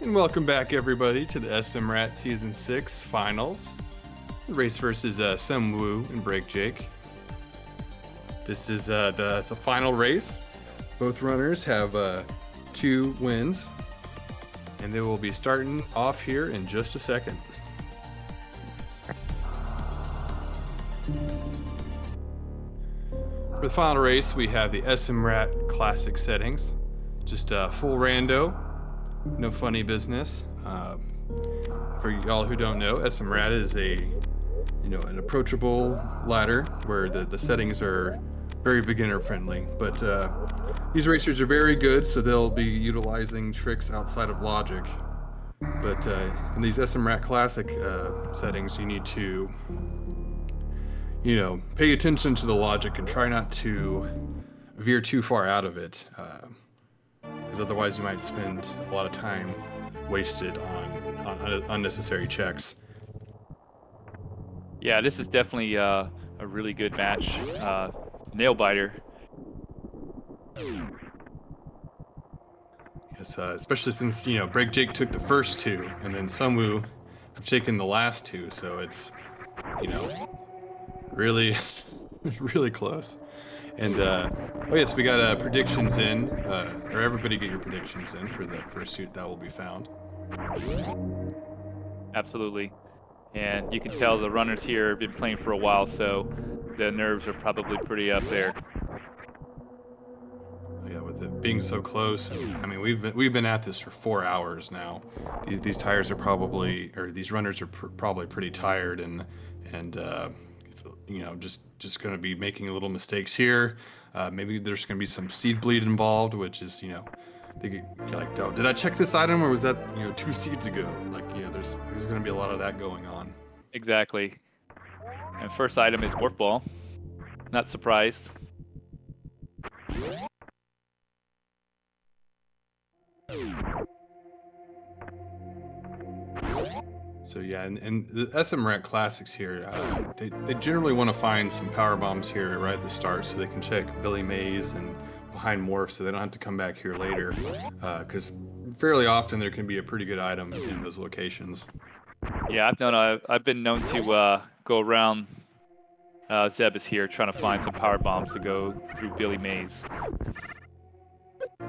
And welcome back, everybody, to the SMRAT Season 6 Finals. The race versus SunWu and BrakeJake. This is the final race. Both runners have 2 wins, and they will be starting off here in just a second. For the final race, we have the SMRAT Classic settings. Just full rando, no funny business. For y'all who don't know, SMRAT is an approachable ladder where the settings are very beginner friendly. But these racers are very good, so they'll be utilizing tricks outside of logic. But in these SMRAT Classic settings, you need to pay attention to the logic and try not to veer too far out of it, because otherwise you might spend a lot of time wasted on unnecessary checks. Yeah, this is definitely a really good match. Nail biter. Yes, especially since BrakeJake took the first 2, and then SunWu have taken the last 2, so it's really really close. And oh yes, we got predictions in, or everybody get your predictions in for the first suit that will be found. Absolutely. And you can tell the runners here have been playing for a while, so the nerves are probably pretty up there. Yeah, with it being so close. And I mean, we've been at this for 4 hours now. These tires are probably, or these runners are probably pretty tired, and just going to be making little mistakes here. Maybe there's going to be some seed bleed involved, which is you're like, oh, did I check this item or was that 2 seeds ago? Like there's going to be a lot of that going on. Exactly. And first item is Morph Ball. Not surprised. So yeah, and the SMRAT classics here, they generally want to find some power bombs here right at the start, so they can check Billy Mays and behind Morph, so they don't have to come back here later, because fairly often there can be a pretty good item in those locations. Yeah, I've been known to go around Zeb is here trying to find some power bombs to go through Billy Mays. Oh,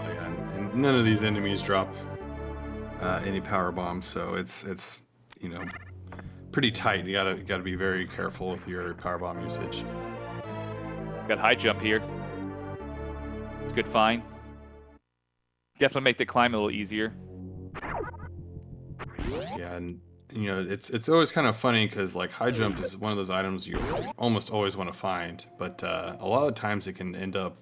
yeah, and none of these enemies drop any power bombs, so it's pretty tight. You gotta be very careful with your power bomb usage. Got high jump here. It's good find. Definitely make the climb a little easier. Yeah, and it's always kind of funny because like high jump is one of those items you almost always want to find, but a lot of times it can end up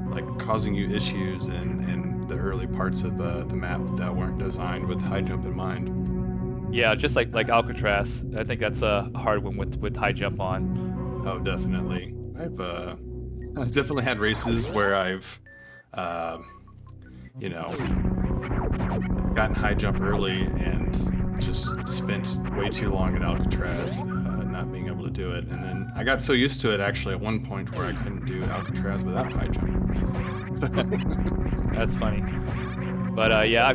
like causing you issues in the early parts of the map that weren't designed with high jump in mind. Yeah, just like Alcatraz. I think that's a hard one with high jump on. Oh, definitely. I've definitely had races where I've gotten high jump early and just spent way too long at Alcatraz, not being able to do it. And then I got so used to it actually at one point where I couldn't do Alcatraz without high jump. That's funny. But yeah,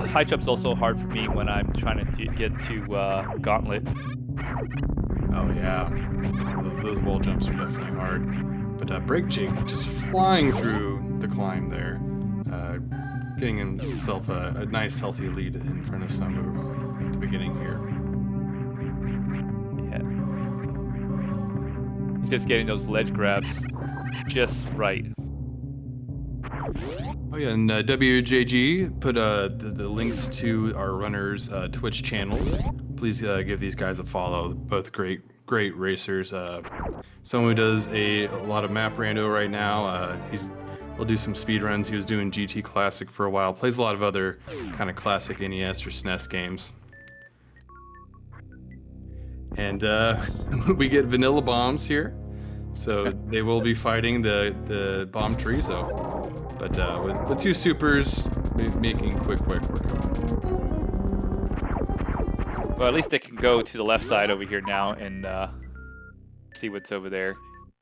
high jump's also hard for me when I'm trying to get to Gauntlet. Oh yeah, those wall jumps are definitely hard. But BrakeJake just flying through the climb there, getting himself a nice healthy lead in front of SunWu at the beginning here. Yeah. He's just getting those ledge grabs just right. Oh yeah, and WJG put the links to our runners' Twitch channels. Please give these guys a follow. Both great racers. Someone who does a lot of map rando right now. He'll do some speed runs. He was doing GT Classic for a while. Plays a lot of other kind of classic NES or SNES games. And we get vanilla bombs here, so they will be fighting the bomb Chorizo. But with 2 supers, making quick work of them. Well, at least they can go to the left side over here now and see what's over there.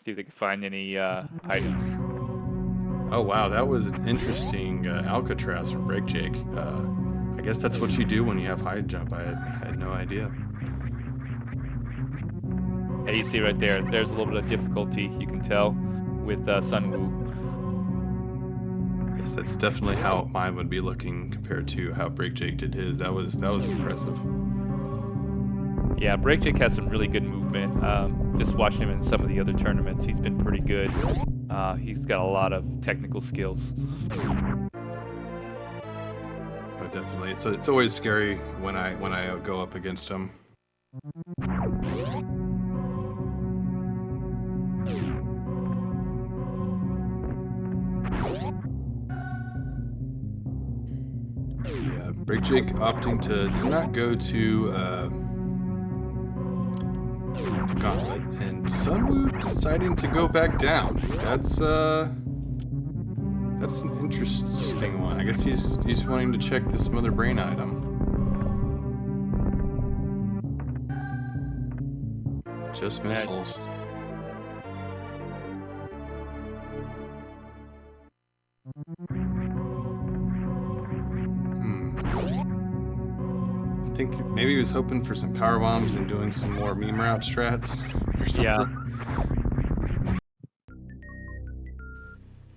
See if they can find any items. Oh wow, that was an interesting Alcatraz from BrakeJake. I guess that's what you do when you have high jump. I had no idea. Yeah, you see right there. There's a little bit of difficulty you can tell with SunWu. Yes, that's definitely how mine would be looking compared to how BrakeJake did his. That was impressive. Yeah, BrakeJake has some really good movement. Just watching him in some of the other tournaments, he's been pretty good. He's got a lot of technical skills. Oh, definitely. It's always scary when I go up against him. Yeah, BrakeJake opting to not go to Gauntlet, and SunWu deciding to go back down. That's an interesting one. I guess he's wanting to check this Mother Brain item. Just missiles. I think maybe he was hoping for some power bombs and doing some more meme route strats or something. Yeah.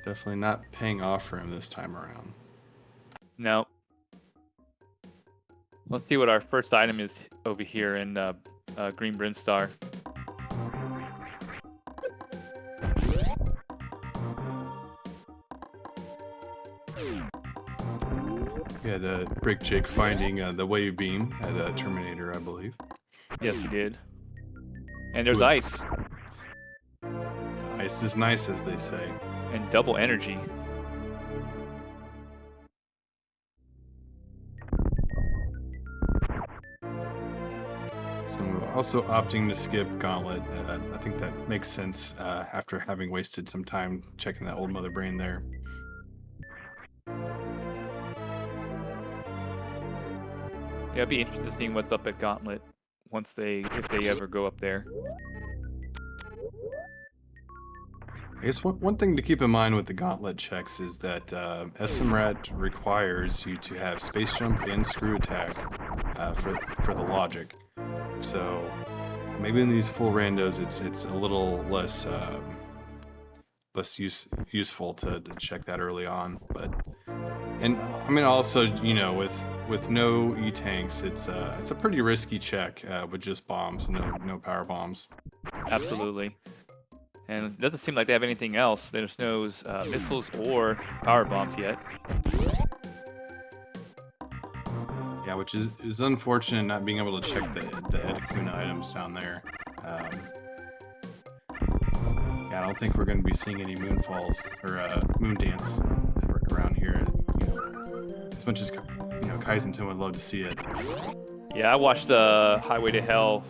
Definitely not paying off for him this time around. No. Let's see what our first item is over here in Green Brinstar. We had BrakeJake finding the wave beam at Terminator, I believe. Yes, he did. And there's Ooh, ice ice is nice, as they say. and double energy. So also opting to skip Gauntlet. I think that makes sense after having wasted some time checking that old mother brain there. Yeah, it'd be interesting seeing what's up at Gauntlet if they ever go up there. I guess one thing to keep in mind with the Gauntlet checks is that SMRAT requires you to have space jump and screw attack for the logic. So maybe in these full randos, it's a little less useful to check that early on. But and I mean also with no E tanks, it's a pretty risky check with just bombs, no power bombs. Absolutely. And it doesn't seem like they have anything else. There's no missiles or power bombs yet. Yeah, which is unfortunate not being able to check the Edikuna items down there. Yeah, I don't think we're going to be seeing any moonfalls or moon dance around here. As much as Kaizenton would love to see it. Yeah, I watched the Highway to Hell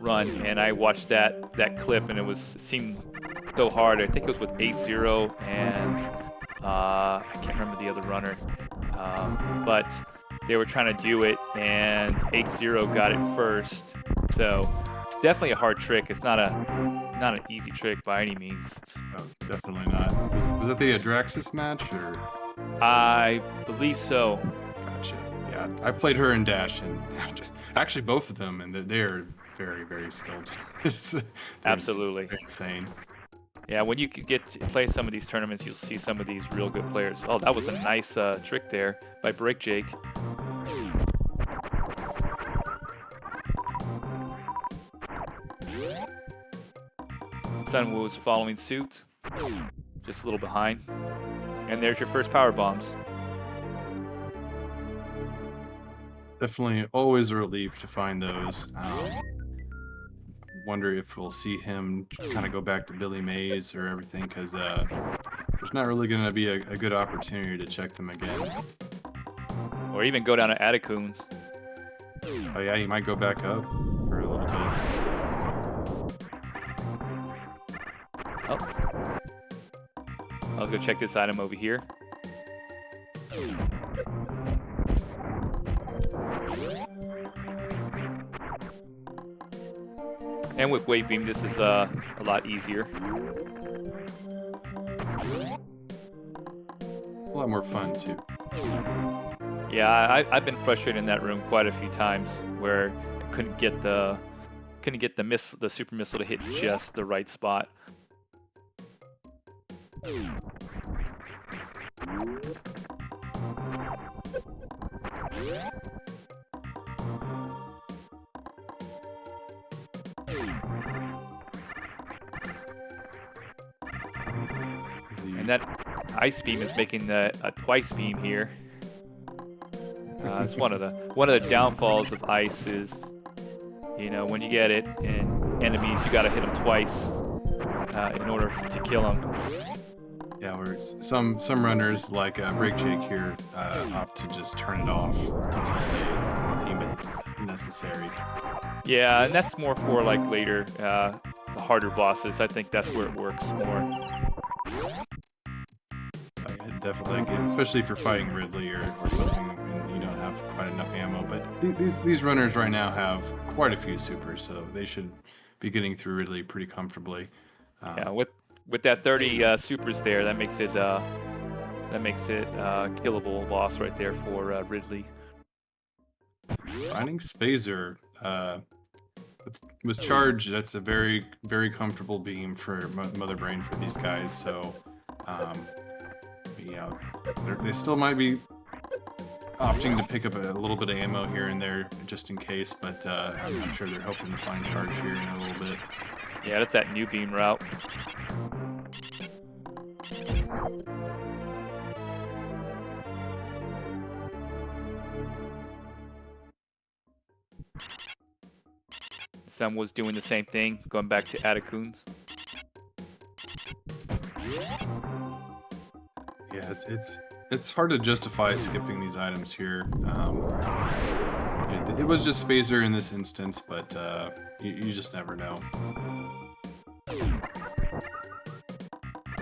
run, and I watched that clip, and it seemed so hard. I think it was with 8-0 and I can't remember the other runner, but they were trying to do it, and 8-0 got it first. So it's definitely a hard trick. It's not an easy trick by any means. Oh, definitely not. Was that the Adraxis match or? I believe so. Gotcha. Yeah, I've played her and Dash, and actually both of them, and they're very, very skilled. They're Absolutely. insane. Yeah, when you could get to play some of these tournaments, you'll see some of these real good players. Oh, that was a nice trick there by BrakeJake. SunWu is following suit, just a little behind. And there's your first power bombs. Definitely always a relief to find those. Wonder if we'll see him kind of go back to Billy Mays or everything, because there's not really going to be a good opportunity to check them again. Or even go down to Atticoons. Oh yeah, he might go back up for a little bit. Oh. I was going to check this item over here. And with Wave Beam, this is a lot easier. A lot more fun too. Yeah, I've been frustrated in that room quite a few times where I couldn't get the super missile to hit just the right spot. And that ice beam is making a twice beam here. It's one of the downfalls of ice is, when you get it in enemies, you got to hit them twice in order to kill them. Yeah, where some runners like BrakeJake here opt to just turn it off until they deem it necessary. Yeah, and that's more for like later, the harder bosses. I think that's where it works more. Yeah, definitely, like, especially if you're fighting Ridley or something, and you don't have quite enough ammo. But these runners right now have quite a few supers, so they should be getting through Ridley pretty comfortably. Yeah, with that 30 supers there, that makes it killable boss right there for Ridley. Finding Spazer with charge, that's a very, very comfortable beam for Mother Brain for these guys. So, they still might be opting to pick up a little bit of ammo here and there just in case, but I'm sure they're hoping to find charge here in a little bit. Yeah, that's that new beam route. Some was doing the same thing, going back to Atacoons. Yeah, it's hard to justify skipping these items here. It was just Spacer in this instance, but you just never know.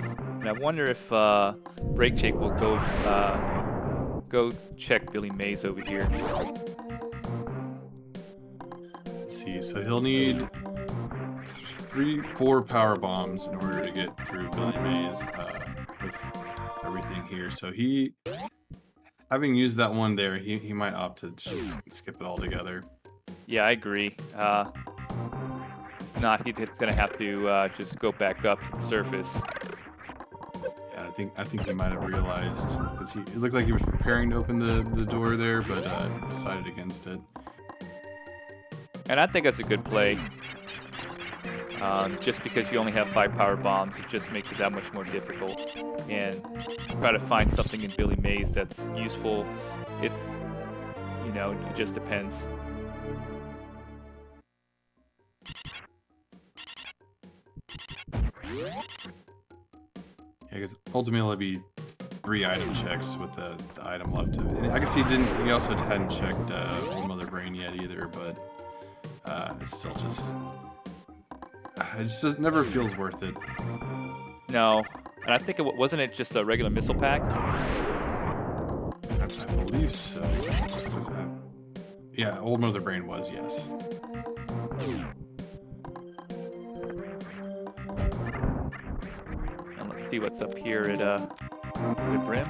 And I wonder if BrakeJake will go check Billy Mays over here. Let's see. So he'll need 4 power bombs in order to get through Billy Mays with everything here. So having used that one there, he might opt to just skip it altogether. Yeah, I agree. If not, he's gonna have to just go back up to the surface. Yeah, I think he might have realized, because it looked like he was preparing to open the door there, but decided against it. And I think that's a good play. Just because you only have 5 power bombs, it just makes it that much more difficult. And try to find something in Billy Mays that's useful. It's, it just depends. Yeah, because ultimately it'll be 3 item checks with the item left of it. And I guess he also hadn't checked Old Mother Brain yet either, but it's still just, never feels worth it. No, and I think wasn't it just a regular missile pack? I believe so. What was that? Yeah, Old Mother Brain was, yes. And let's see what's up here at Brim.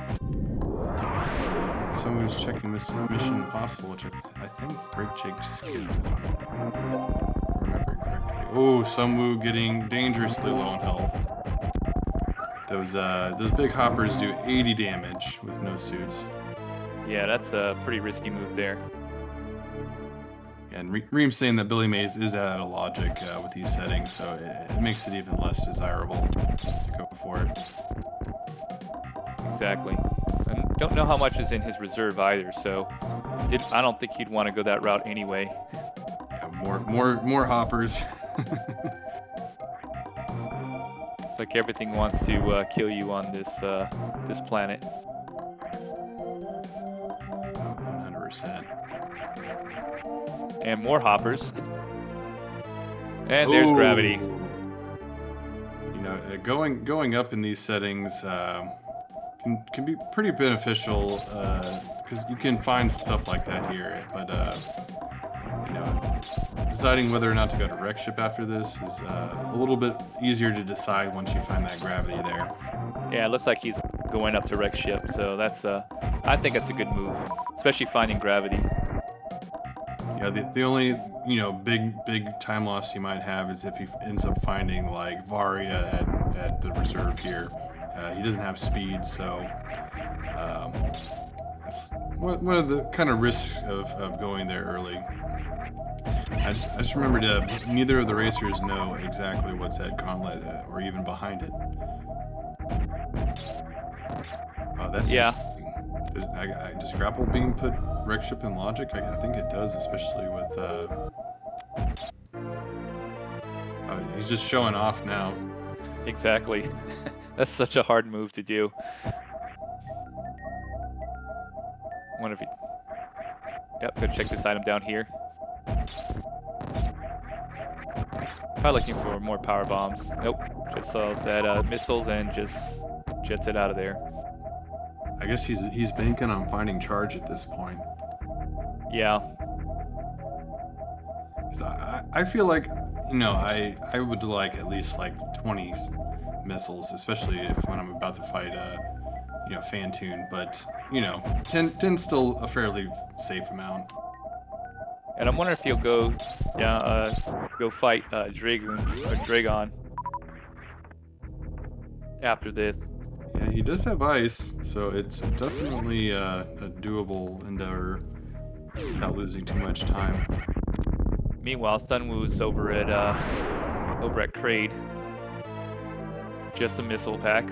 Someone's checking this Mission Impossible, which I think BrakeJake skipped, if I'm remembering correctly. Oh, SunWu getting dangerously low on health. Those big hoppers do 80 damage with no suits. Yeah, that's a pretty risky move there. And Reem's saying that Billy Mays is out of logic with these settings, so it makes it even less desirable to go for it. Exactly. And don't know how much is in his reserve either, so I don't think he'd want to go that route anyway. Yeah, more hoppers. It's like everything wants to kill you on this planet. 100%. And more hoppers. And there's gravity. Going up in these settings can be pretty beneficial because you can find stuff like that here, but deciding whether or not to go to wreck ship after this is a little bit easier to decide once you find that gravity there. Yeah, it looks like he's going up to wreck ship, so that's I think that's a good move, especially finding gravity. Yeah, the only big time loss you might have is if he ends up finding like Varia at the reserve here. He doesn't have speed, so it's one of the kind of risks of going there early. I just remembered neither of the racers know exactly what's at Gauntlet or even behind it. Oh, that's interesting. Does grapple being put wreck ship in logic? I think it does, especially with he's just showing off now. Exactly. That's such a hard move to do. Wonder if he... Yep, go check this item down here. Probably looking for more power bombs. Nope, just saw that missiles and just jets it out of there. I guess he's banking on finding charge at this point. Yeah. I feel like, I would like at least like 20 missiles, especially when I'm about to fight Fantoon, but 10's still a fairly safe amount. And I'm wondering if he'll go fight Dragon after this. Yeah, he does have ice, so it's definitely a doable endeavor without losing too much time. Meanwhile, SunWu's over at Kraid. Just a missile pack.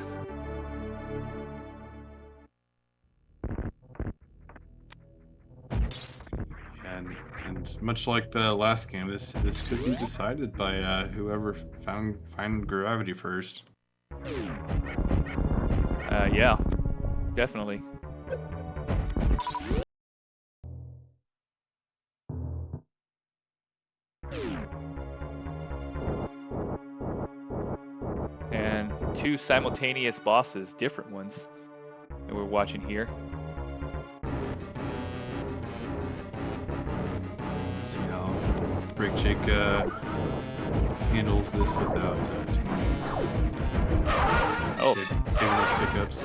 Yeah, And much like the last game, this could be decided by whoever find gravity first. Yeah, definitely. And two simultaneous bosses, different ones, that we're watching here. See how BrakeJake handles this without too many misses. Oh. Saving those pickups.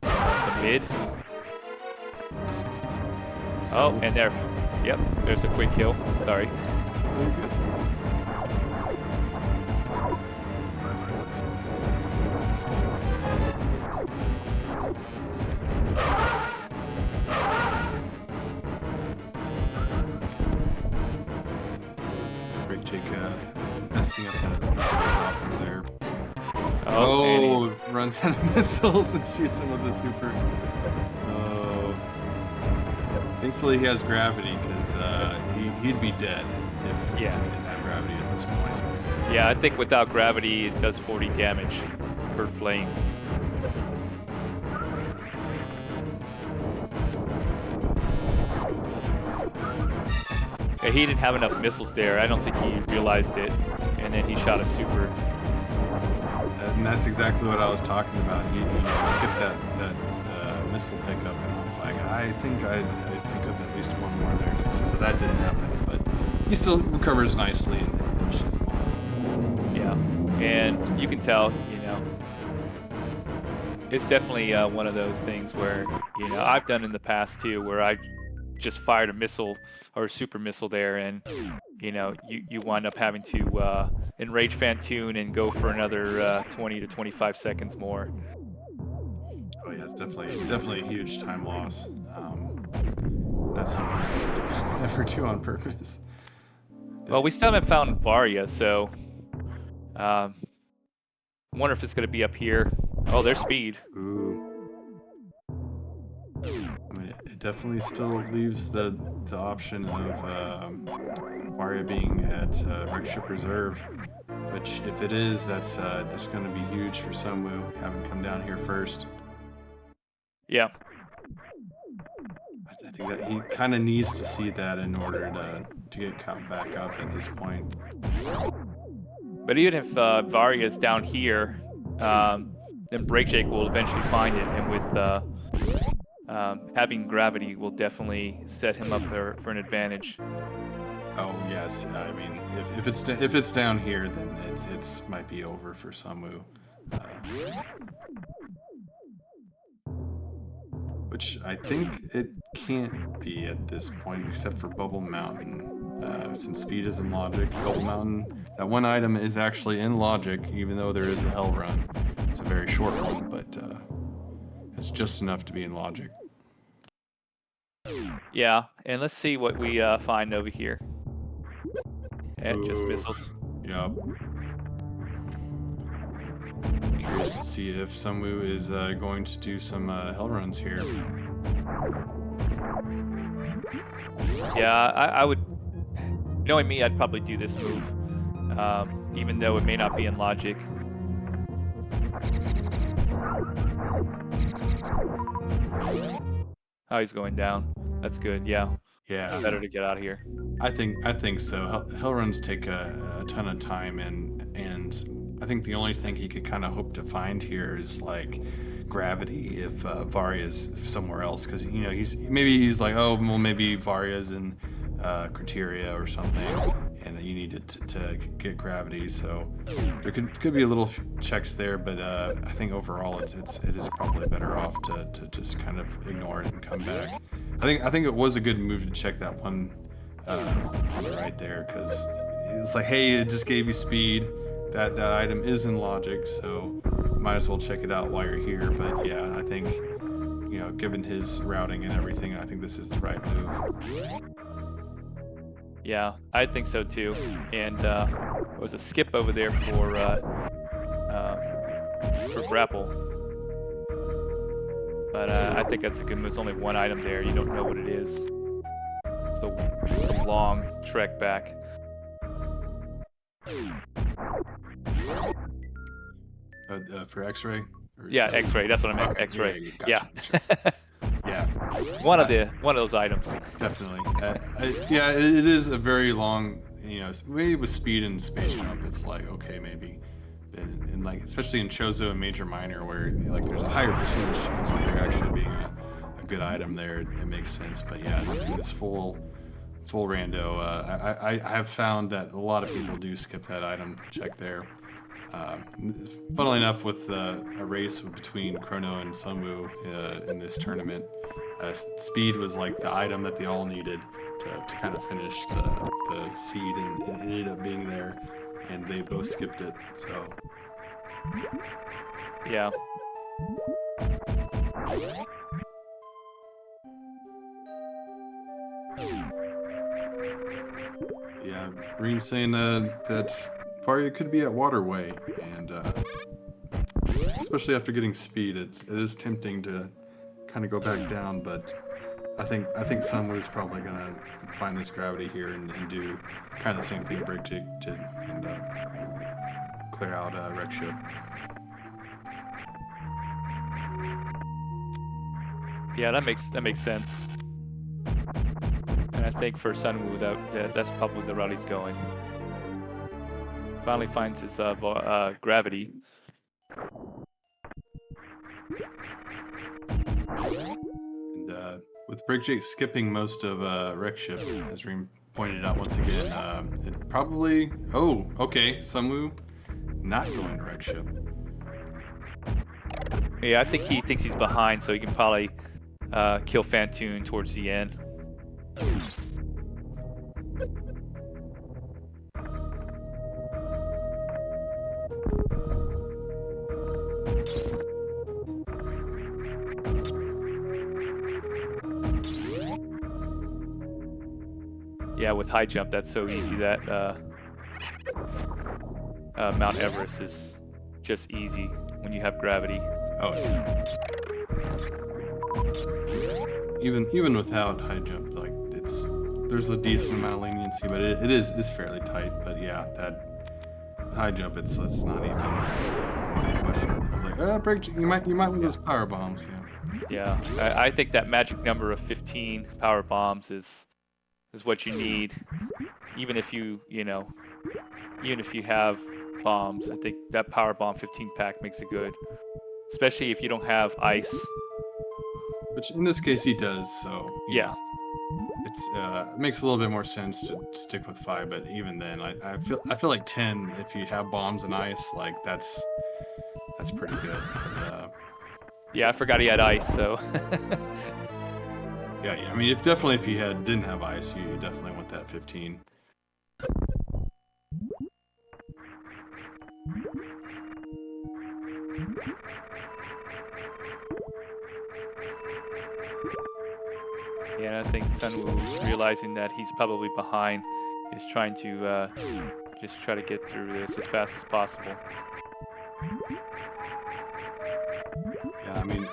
Some mid. So, Oh, and there. Yep, there's a quick kill. Sorry. very good. BrakeJake messing up the drop over there. Oh, Oh, runs out of missiles and shoots him with a super. Oh. Thankfully, he has gravity because he'd be dead if he didn't have gravity at this point. yeah, I think without gravity, it does 40 damage per flame. Yeah, he didn't have enough missiles there. I don't think he realized it, and then he shot a super. And that's exactly what I was talking about. He skipped that missile pickup, and I was like, I think I'd pick up at least one more there. So that didn't happen, but he still recovers nicely and finishes him off. Yeah, and you can tell, it's definitely one of those things where, I've done in the past too, where I just fired a missile or a super missile there, and you wind up having to enrage Fantoon and go for another 20 to 25 seconds more. Oh yeah, it's definitely a huge time loss. That's something I would never do on purpose. Well, we still haven't found Varya, so I wonder if it's going to be up here. Oh, there's speed. Ooh. I mean, it definitely still leaves the option of Varya being at Wreckship Reserve, which if it is, that's going to be huge for SunWu, having come down here first. Yeah. I think that he kind of needs to see that in order to get caught back up at this point. But even if Varya's down here, then BrakeJake will eventually find it, and with having gravity will definitely set him up for an advantage. Oh yes, I mean if it's down here, then it's might be over for SunWu. Which I think it can't be at this point, except for Bubble Mountain. Since speed is in logic, Bubble Mountain, that one item is actually in logic, even though there is a hell run. It's a very short one, but it's just enough to be in logic. Yeah, and let's see what we find over here. And just missiles. Yep. Curious to see if SunWu is going to do some hell runs here. Yeah, I would. Knowing me, I'd probably do this move, even though it may not be in logic. Oh, he's going down. That's good. Yeah. Yeah. It's better to get out of here. I think so. Hell runs take a ton of time, and I think the only thing he could kind of hope to find here is like gravity if Varya's somewhere else, because he's like, oh well, maybe Varya's in Criteria or something, and you needed to get gravity, so there could be a little checks there, but I think overall it is probably better off to just kind of ignore it and come back. I think it was a good move to check that one on the right there, because it's like, hey, it just gave you speed. That item is in logic, so might as well check it out while you're here. But yeah, I think given his routing and everything, I think this is the right move. Yeah, I think so too. And there was a skip over there for grapple. But I think that's a good move. There's only one item there. You don't know what it is. So it's a long trek back. For X-ray? Yeah, X-ray. That's what I meant. Okay, X-ray. gotcha. Yeah, One of I- those items. definitely. Yeah, it is a very long. Maybe with speed and space jump, it's like okay, maybe. And like especially in Chozo and Major Minor, where like there's a higher percentage chance of there actually being a good item there, it makes sense. But yeah, this full rando, I have found that a lot of people do skip that item check there. Funnily enough, with a race between Chrono and Sunwu in this tournament, speed was like the item that they all needed to kind of finish the seed, and it ended up being there, and they both skipped it. So Yeah. yeah, Reem saying that Varia could be at Waterway, and especially after getting speed, it is tempting to kind of go back down, but I think Sunwoo is probably gonna find this gravity here and do kind of the same thing BrakeJake did and clear out Wreck Ship. Yeah, that makes sense. And I think for Sunwoo, that's probably the route he's going. Finally finds his gravity. And with BrakeJake skipping most of Wreck Ship, as Reem pointed out once again, it probably... Oh, okay, Sunwoo not going to Wreck Ship. Yeah, I think he thinks he's behind, so he can probably kill Fantoon towards the end. Yeah, with high jump, that's so easy. That Mount Everest is just easy when you have gravity. Oh, yeah. Even without high jump, like there's a decent amount of leniency, but it is fairly tight. But yeah, that high jump, it's not even a question. I was like, BrakeJake, you might win those power bombs, yeah. Yeah, I think that magic number of 15 power bombs is what you need. Even if you have bombs, I think that power bomb 15 pack makes it good, especially if you don't have ice. Which in this case he does, so Yeah. It makes a little bit more sense to stick with 5, but even then, I feel like 10, if you have bombs and ice, like that's pretty good. But, Yeah, I forgot he had ice, so. yeah. I mean, if you didn't have ice, you definitely want that 15. Yeah, I think Sunwoo, realizing that he's probably behind, is trying to just try to get through this as fast as possible. Yeah, I mean,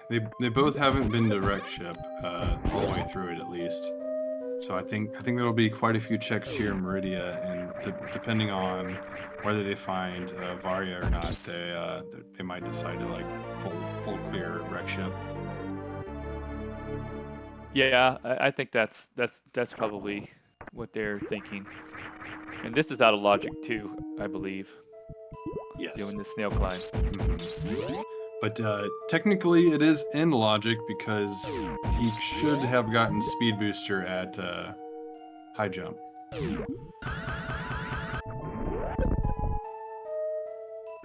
they both haven't been to Wreck Ship all the way through it at least. So I think there'll be quite a few checks here in Meridia, and depending on whether they find Varia or not, they might decide to like full clear Wreck Ship. Yeah, I think that's probably what they're thinking. And this is out of logic too, I believe. Yes. Doing the snail climb. Mm-hmm. But technically, it is in logic because he should have gotten speed booster at high jump.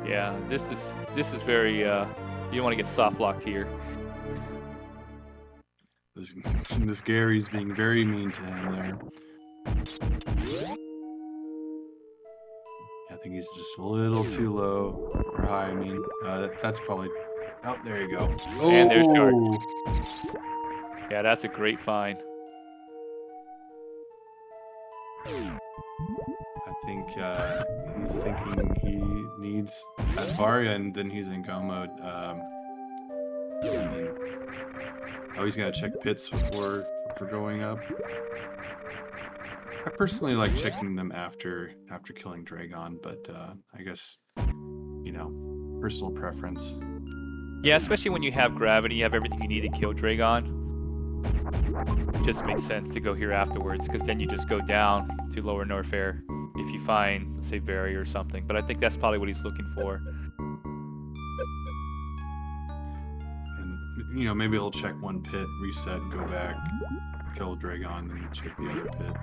Yeah, this is very. You don't want to get soft locked here. This Gary's being very mean to him there. I think he's just a little too low or high. I mean, that's probably. Oh, there you go. Oh, and there's George. Yeah, that's a great find. I think he's thinking he needs Varia, and then he's in go mode. I mean, oh, he's gonna check pits before for going up. I personally like checking them after killing Dragon, but I guess, you know, personal preference. Yeah, especially when you have gravity, you have everything you need to kill Dragon. It just makes sense to go here afterwards, because then you just go down to lower Norfair if you find, let's say, Barry or something. But I think that's probably what he's looking for. And, you know, maybe he'll check one pit, reset, go back, kill Dragon, then check the other pit.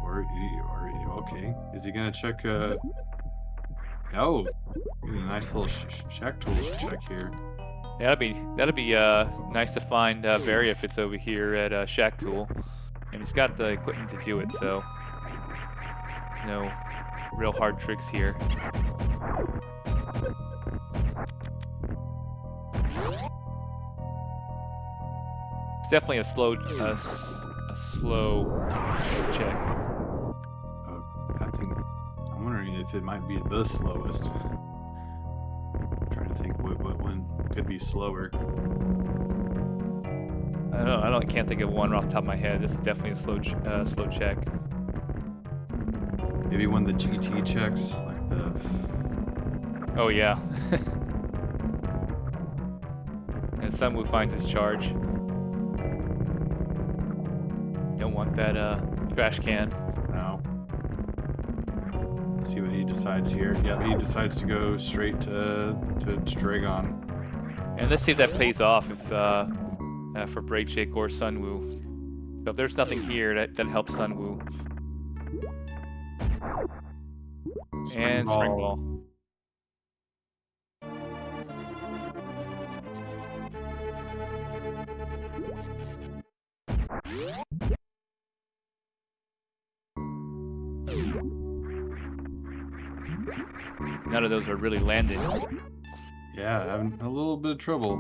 Or okay, is he gonna check? Oh, a nice little shack tools check here. Yeah, that'd be nice to find Barry if it's over here at Shack Tool, and he's got the equipment to do it. So no real hard tricks here. It's definitely a slow check. I'm wondering if it might be the slowest. I'm trying to think what one could be slower. I can't think of one off the top of my head. This is definitely a slow check. Maybe one of the GT checks, like the. Oh yeah. And SunWu finds his charge. Don't want that trash can. No. Let's see what he decides here. Yeah, he decides to go straight to Dragon. And let's see if that pays off if for BrakeJake or SunWu. So if there's nothing here that helps SunWu. And Spring Ball. None of those are really landing. Yeah, having a little bit of trouble.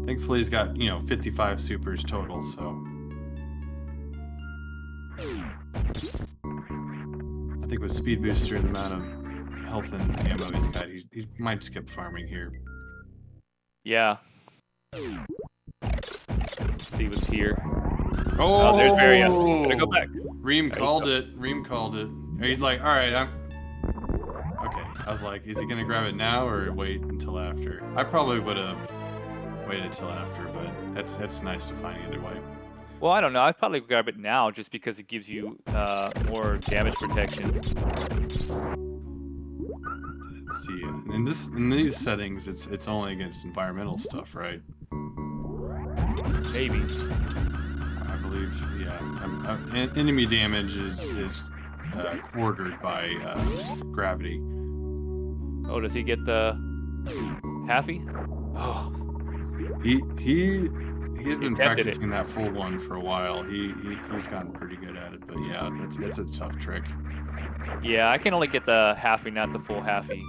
Thankfully, he's got, 55 supers total, so. I think with Speed Booster and the amount of health and ammo he's got, he might skip farming here. Yeah. Let's see what's here. Oh, there's Varia. Gotta go back. Reem called it. Reem called it. He's like, all right, okay. I was like, is he gonna grab it now or wait until after? I probably would have waited till after, but that's nice to find either way. Well, I don't know. I'd probably grab it now just because it gives you more damage protection. Let's see. In these settings, it's only against environmental stuff, right? Maybe. I believe, yeah. Enemy damage is quartered by gravity. Oh, does he get the halfy? Oh. He had been practicing that full one for a while. He's gotten pretty good at it, but yeah, it's a tough trick. Yeah, I can only get the halfy, not the full halfy.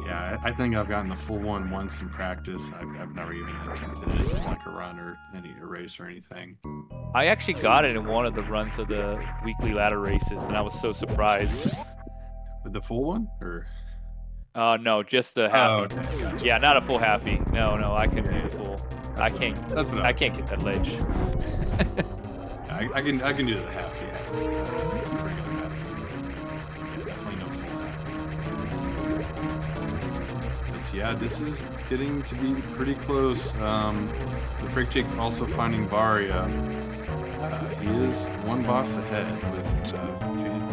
Yeah, I think I've gotten the full one once in practice. I've never even attempted it in like a run or a race or anything. I actually got it in one of the runs of the weekly ladder races, and I was so surprised. With the full one, or? No, just the halfy. Oh, okay, gotcha. Yeah, not a full halfy. No, I couldn't do the full. I can't get that ledge. Yeah, I can do the halfy. Regular halfy. Yeah, definitely no full halfy. But yeah, this is getting to be pretty close. The BrakeJake also finding Varia. He is one boss ahead with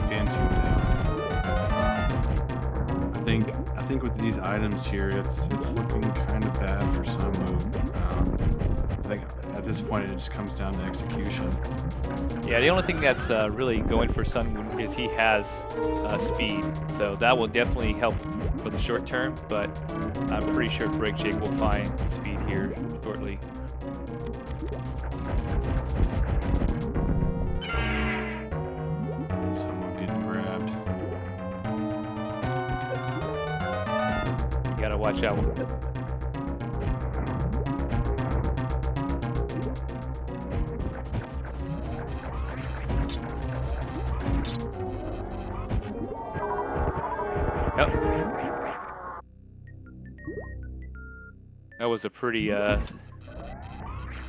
Phantom down. I think with these items here, it's looking kind of bad for SunWu. I think at this point it just comes down to execution. Yeah, the only thing that's really going for SunWu is he has speed, so that will definitely help for the short term. But I'm pretty sure BrakeJake will find speed here shortly. Someone getting grabbed. You gotta watch out. Yep. That was a pretty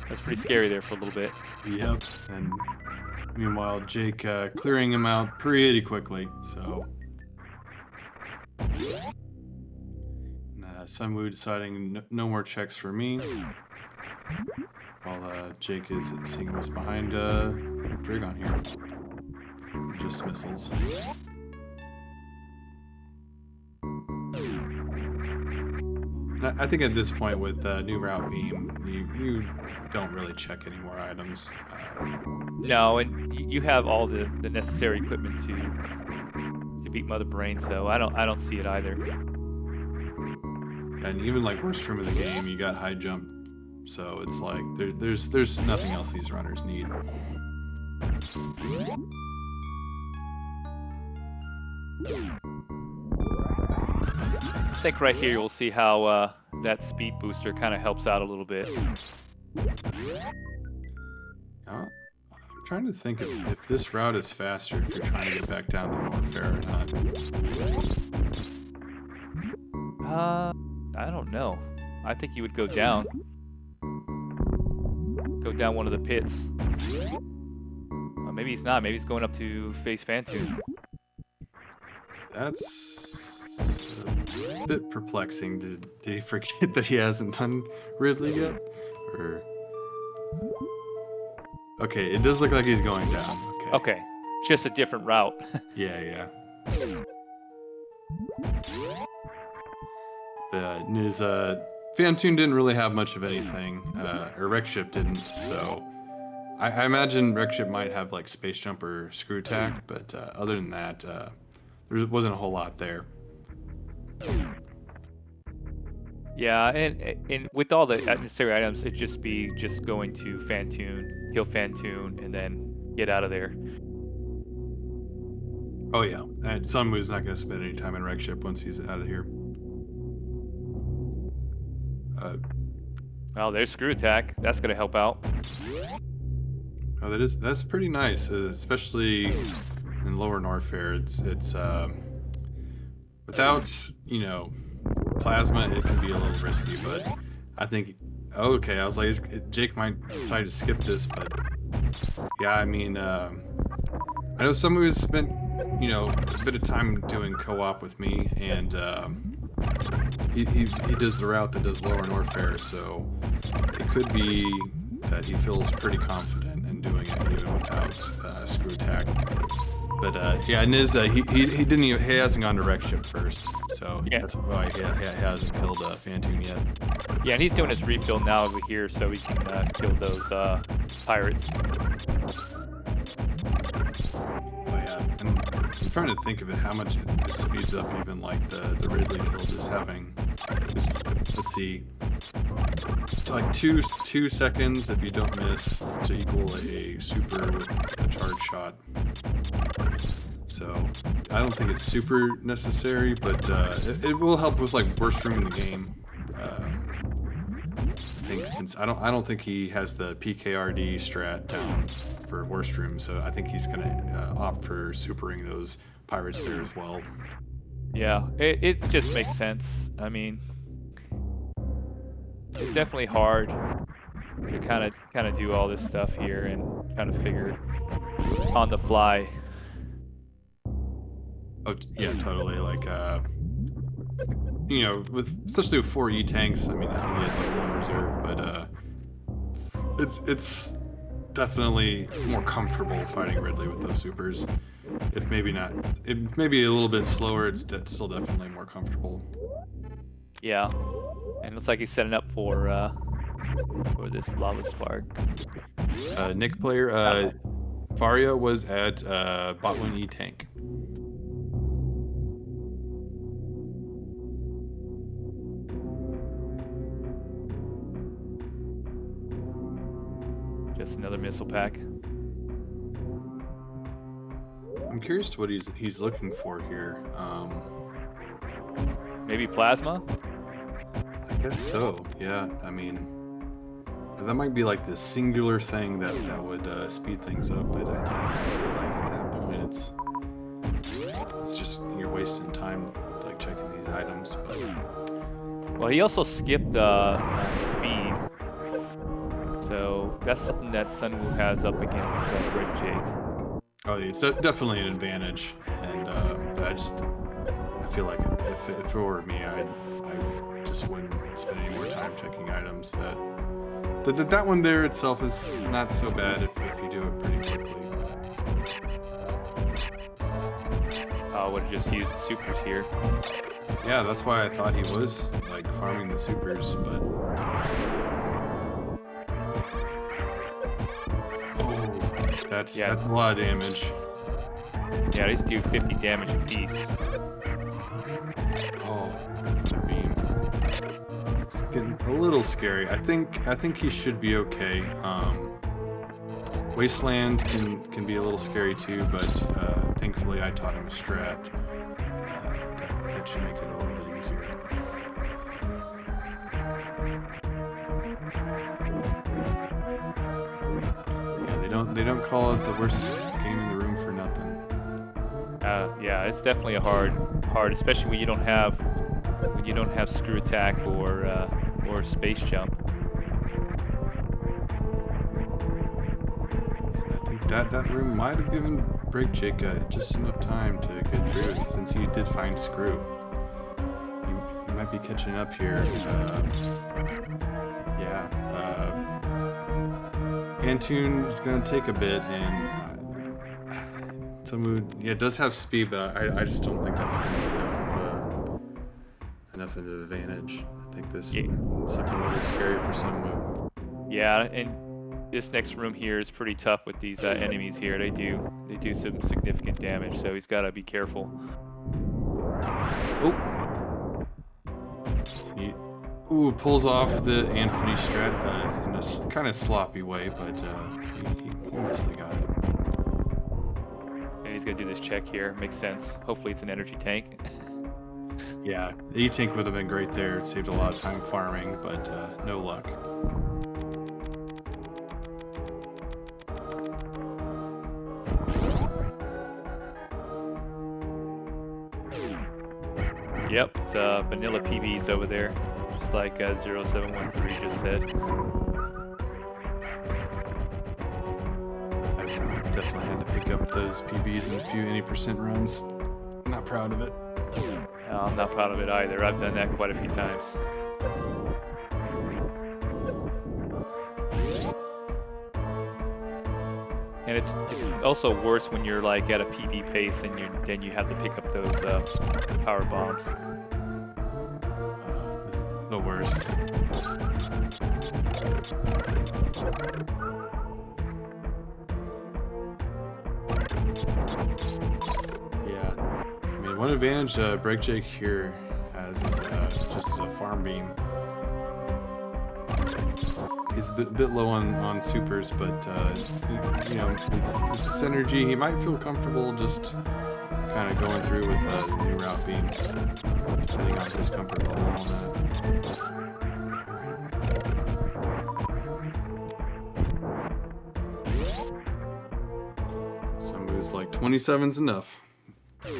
That's pretty scary there for a little bit. Yep. And meanwhile, Jake clearing him out pretty quickly. So, SunWu deciding no more checks for me, while Jake is seeing what's behind Dragon here. Just missiles. I think at this point with New Route Beam, you don't really check any more items. No, and you have all the necessary equipment to beat Mother Brain, so I don't see it either. And even like worst room of the game, you got high jump, so it's like there's nothing else these runners need. I think right here you'll see how that speed booster kind of helps out a little bit. I'm trying to think if this route is faster if you're trying to get back down to Norfair or not. I don't know. I think you would go down. Go down one of the pits. Maybe he's not. Maybe he's going up to face Fantoon. That's a bit perplexing. Did he forget that he hasn't done Ridley yet? Or... Okay, it does look like he's going down. Okay. It's just a different route. Yeah. But Niz, Fantoon didn't really have much of anything, or Wreckship didn't, so I imagine Wreckship might have like Space Jump or Screw Attack, but other than that, there wasn't a whole lot there. Yeah, and with all the necessary items, it'd just be going to Fantoon, kill Fantoon, and then get out of there. Oh yeah, and SunWu's not going to spend any time in Wreckship once he's out of here. Oh, there's Screw Attack. That's going to help out. Oh, that's pretty nice, especially in lower Norfair. It's without plasma, it can be a little risky, but I think okay. I was like, Jake might decide to skip this, but yeah, I mean, I know someone who's spent a bit of time doing co-op with me, and he does the route that does lower Norfair, so it could be that he feels pretty confident in doing it even without Screw Attack. But yeah, Niz, he hasn't gone to Wreckship first, so yeah. That's why he hasn't killed Fantoon yet. Yeah, and he's doing his refill now over here, so he can kill those pirates. Oh yeah, and I'm trying to think of it, how much it speeds up even like the Ridley kill just having. Let's see. It's like two seconds if you don't miss to equal a super with a charge shot. So I don't think it's super necessary, but it will help with like worst room in the game. I think since I don't think he has the PKRD strat down for worst room, so I think he's gonna opt for supering those pirates there as well. Yeah, it just makes sense. I mean, it's definitely hard to kind of do all this stuff here and kind of figure on the fly. Oh yeah, totally. Like especially with 4 E-tanks. I mean, I think he has like 1 reserve, but it's definitely more comfortable fighting Ridley with those supers. If maybe not, it may be a little bit slower. It's still definitely more comfortable. Yeah, and it looks like he's setting up for this lava spark. Nick player, Varia was at bot 1 E-tank. Just another missile pack. I'm curious to what he's looking for here. Maybe plasma? I guess so. Yeah. I mean, that might be like the singular thing that would speed things up. But I feel like at that point it's just you're wasting time like checking these items. But Well, he also skipped speed. So that's something that SunWu has up against BrakeJake. Oh, it's definitely an advantage, and but I feel like if it were me, I just wouldn't spend any more time checking items. That one there itself is not so bad if you do it pretty quickly. I would have just used the supers here. Yeah, that's why I thought he was like farming the supers, but oh, that's a lot of damage. Yeah, these do 50 damage apiece. Oh, I mean, it's getting a little scary. I think he should be okay. Wasteland can be a little scary too, but thankfully I taught him a strat. That should make it a little bit easier. Yeah, they don't call it the worst game in the room for nothing. Yeah, it's definitely hard, especially when you don't have screw attack or space jump. And I think that room might have given BrakeJake just enough time to get through it, since he did find screw. He might be catching up here. Yeah. Antoon is going to take a bit, and it does have speed, but I just don't think that's going to be enough of an advantage. I think it's looking a little scary for SunWu. Yeah, and this next room here is pretty tough with these enemies here. They do some significant damage, so he's got to be careful. Ooh, pulls off the Anthony strat in a kind of sloppy way, but he mostly got it. And he's gonna do this check here. Makes sense. Hopefully it's an energy tank. Yeah, the E-tank would have been great there. It saved a lot of time farming, but no luck. Yep, it's vanilla PBs over there, just like 0713 just said. I've definitely had to pick up those PBs in a few any percent runs. I'm not proud of it. I'm not proud of it either. I've done that quite a few times. And it's also worse when you're like at a PB pace and then you have to pick up those power bombs. It's the worst. Yeah, I mean, one advantage BrakeJake here has is just a farm beam. He's a bit low on supers, but you know, with this energy, he might feel comfortable just kind of going through with a new route beam, depending on his comfort level on that. SunWu's like 27's enough.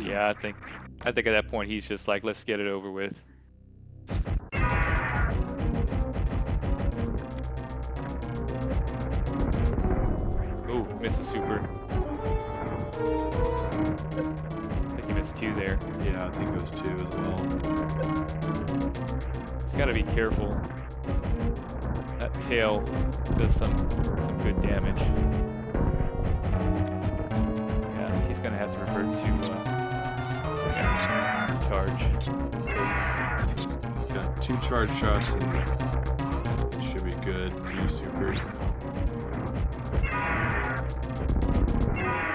Yeah, I think at that point he's just like, let's get it over with. Ooh, misses super. I think he missed 2 there. Yeah, I think it was 2 as well. He's got to be careful. That tail does some good damage. Yeah, he's gonna have to revert to charge. So he's got 2 charge shots, and it should be good. 2 supers now.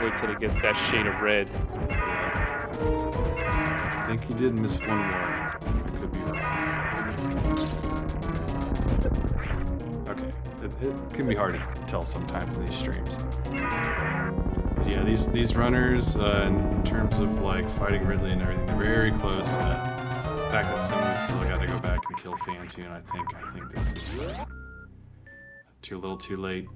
Wait till he gets that shade of red. I think he did miss 1 more. I could be wrong. Okay, it can be hard to tell sometimes in these streams. But yeah, these runners, in terms of like fighting Ridley and everything, they're very close. The fact that someone's still got to go back and kill Fantune, I think this is too little, too late.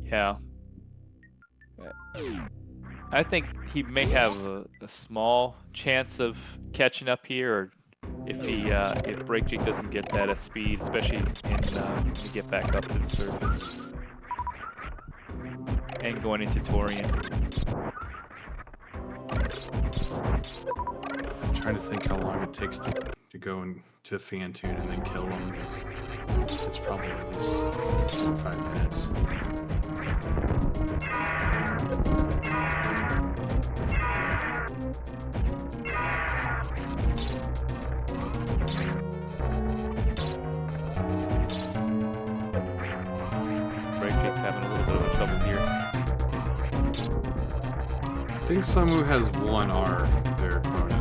Yeah. I think he may have a small chance of catching up here, or if BrakeJake doesn't get that speed, especially when you get back up to the surface and going into Torian. I'm trying to think how long it takes to go into Fantoon and then kill him. It's probably at least 4 or 5 minutes. BrakeJake's having a little bit of trouble here. I think SunWu has 1 R there, Chrono.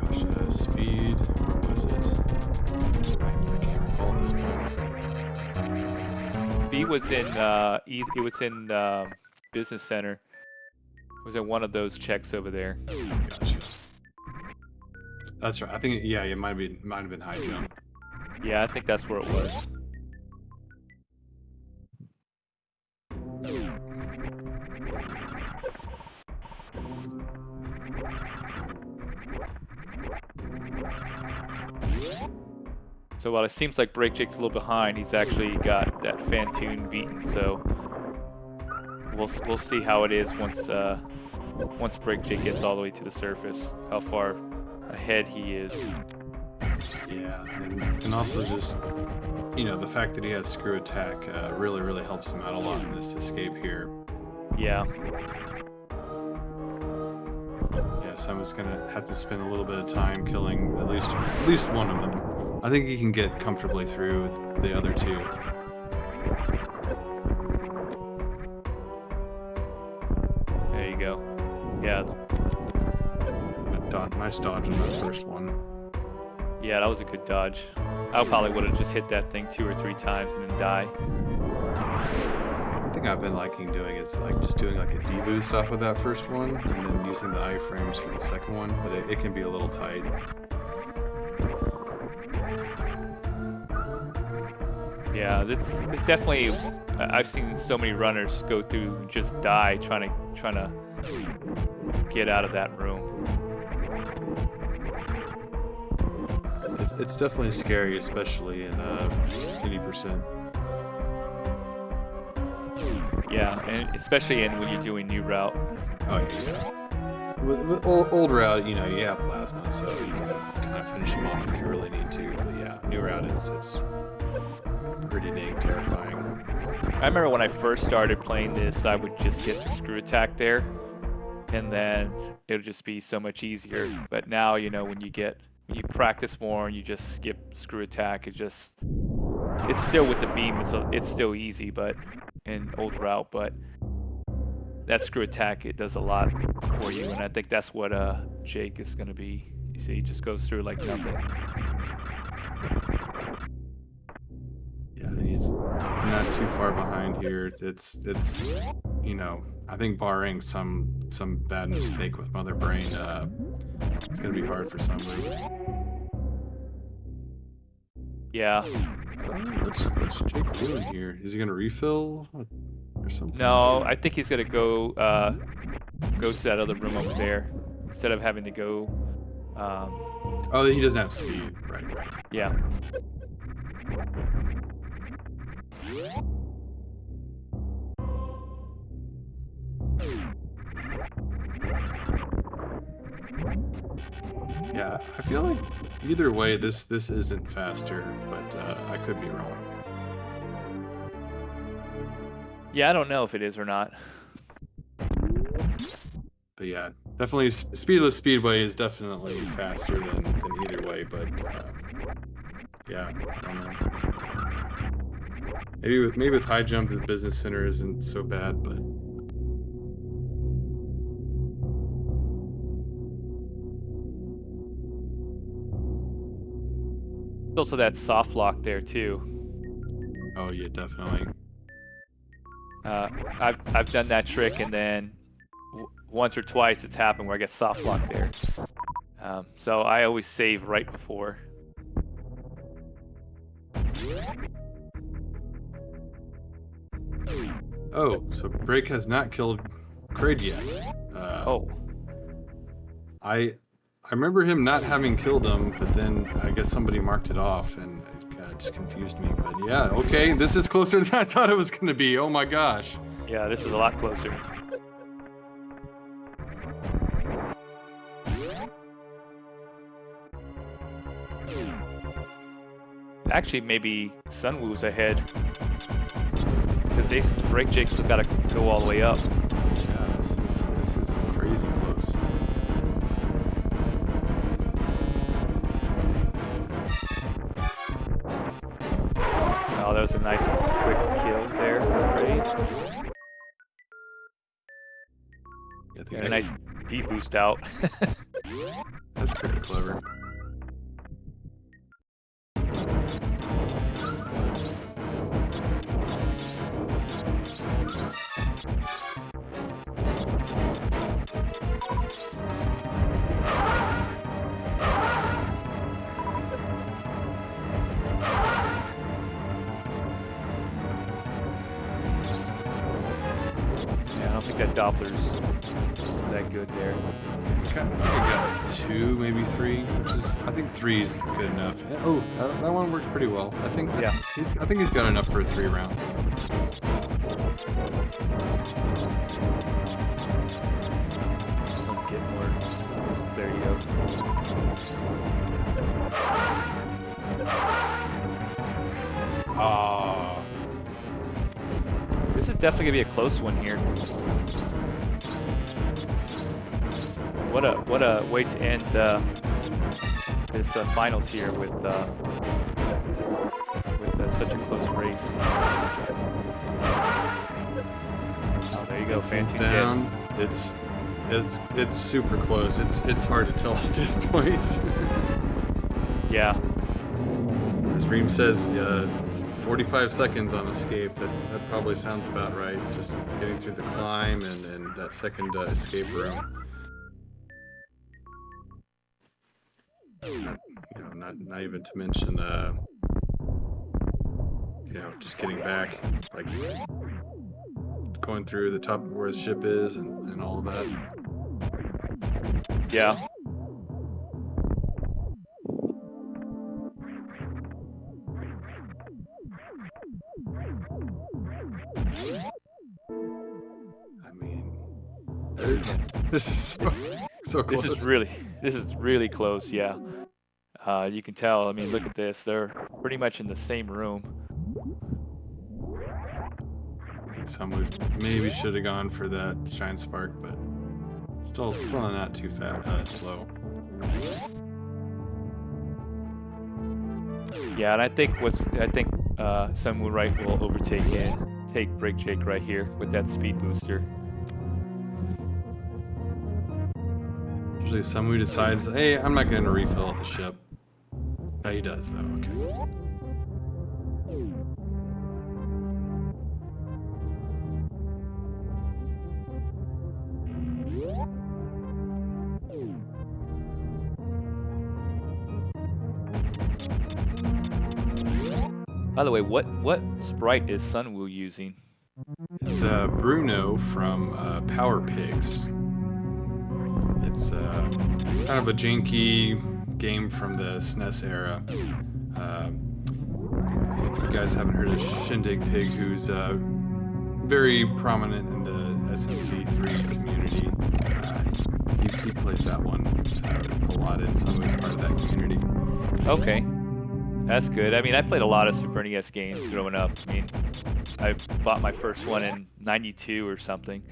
Gosh, speed. Where was it? I can't recall at this point. B was in it was in Business Center. It was in one of those checks over there. Gotcha. That's right. I think it might have been high jump. Yeah, I think that's where it was. So while it seems like BrakeJake's a little behind, he's actually got that Fantoon beaten. So we'll see how it is once BrakeJake gets all the way to the surface, how far ahead he is. Yeah, and also just, you know, the fact that he has screw attack really helps him out a lot in this escape here. Yeah. Yeah, someone's gonna have to spend a little bit of time killing at least one of them. I think he can get comfortably through the other 2. There you go. Yeah. Nice dodge on that first one. Yeah, that was a good dodge. I probably would have just hit that thing 2 or 3 times and then die. One thing I've been liking doing is just doing a deboost off of that first one and then using the iframes for the second one, but it can be a little tight. Yeah, it's definitely. I've seen so many runners go through and just die trying to get out of that room. It's definitely scary, especially in 80%. Yeah, and especially when you're doing new route. Oh yeah. With old route, you know, you have plasma, so you can kind of finish them off if you really need to. But yeah, new route, it's pretty dang terrifying. I remember when I first started playing this, I would just get the screw attack there, and then it would just be so much easier. But now, you know, when you practice more and you just skip screw attack, it's still with the beam, it's still easy, but in old route, but that screw attack, it does a lot for you, and I think that's what Jake is going to be. You see, he just goes through like nothing. Yeah, he's not too far behind here. It's you know, I think barring some bad mistake with Mother Brain, it's gonna be hard for somebody. Yeah. What's Jake doing here? Is he gonna refill or something? No, I think he's gonna go to that other room over there instead of having to go. Oh, he doesn't have speed. Right. Yeah. Yeah, I feel like either way, this isn't faster, but I could be wrong. Yeah, I don't know if it is or not. But yeah, definitely Speedless Speedway is definitely faster than either way, but yeah, I don't know. Maybe with high jump, the business center isn't so bad, but Also, that soft lock there too. oh yeah, definitely. I've done that trick, and then once or twice it's happened where I get soft lock there. So I always save right before. Oh, so Brake has not killed Kraid yet. Oh, I remember him not having killed him, but then I guess somebody marked it off, and it just confused me. But yeah, okay, this is closer than I thought it was gonna be. Oh my gosh. yeah, this is a lot closer. Actually, maybe SunWu's ahead because BrakeJake's still got to go all the way up. Yeah, this is crazy close. Oh, that was a nice quick kill there for Kraid. Got a nice D-boost out. That's pretty clever. Yeah, I don't think that Doppler's that good there. I think I got 2, maybe 3, which is I think 3's good enough. Oh, that one worked pretty well. I think Yeah. I think he's got enough for a 3 round. Let's get more. There you go. Ah. This is definitely gonna be a close one here. What a way to end this finals here with such a close race. Oh, there you go, Fantoon Down. It's super close. It's hard to tell at this point. Yeah. As Reem says, 45 seconds on escape. That probably sounds about right. Just getting through the climb and that second escape room. Not even to mention, just getting back, like going through the top of where the ship is and all of that. Yeah. I mean, this is so close. This is really close. Yeah. You can tell. I mean, look at this. They're pretty much in the same room. I think someone maybe should have gone for that Shine Spark, but still not too slow. Yeah, and I think SunWu right will overtake and take BrakeJake right here with that speed booster. Usually SunWu decides, hey, I'm not going to refill the ship. Oh, he does though. Okay. By the way, what sprite is SunWu using? It's Bruno from Power Pigs. It's kind of a janky game from the SNES era. If you guys haven't heard of Shindig Pig, who's very prominent in the SMC3 community, he plays that one a lot, and SunWu's part of that community. Okay. That's good. I mean, I played a lot of Super NES games growing up. I mean, I bought my first one in '92 or something.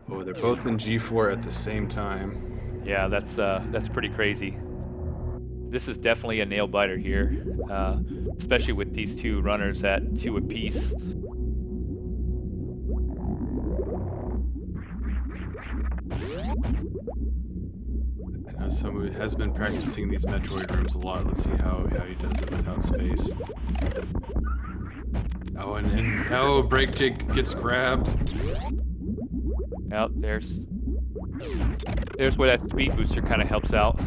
Oh, they're both in G4 at the same time. Yeah, that's pretty crazy. This is definitely a nail biter here, especially with these two runners at 2 apiece. I know someone has been practicing these Metroid rooms a lot. Let's see how he does it without space. Oh, and BrakeJake gets grabbed. Out there's There's where that speed booster kind of helps out.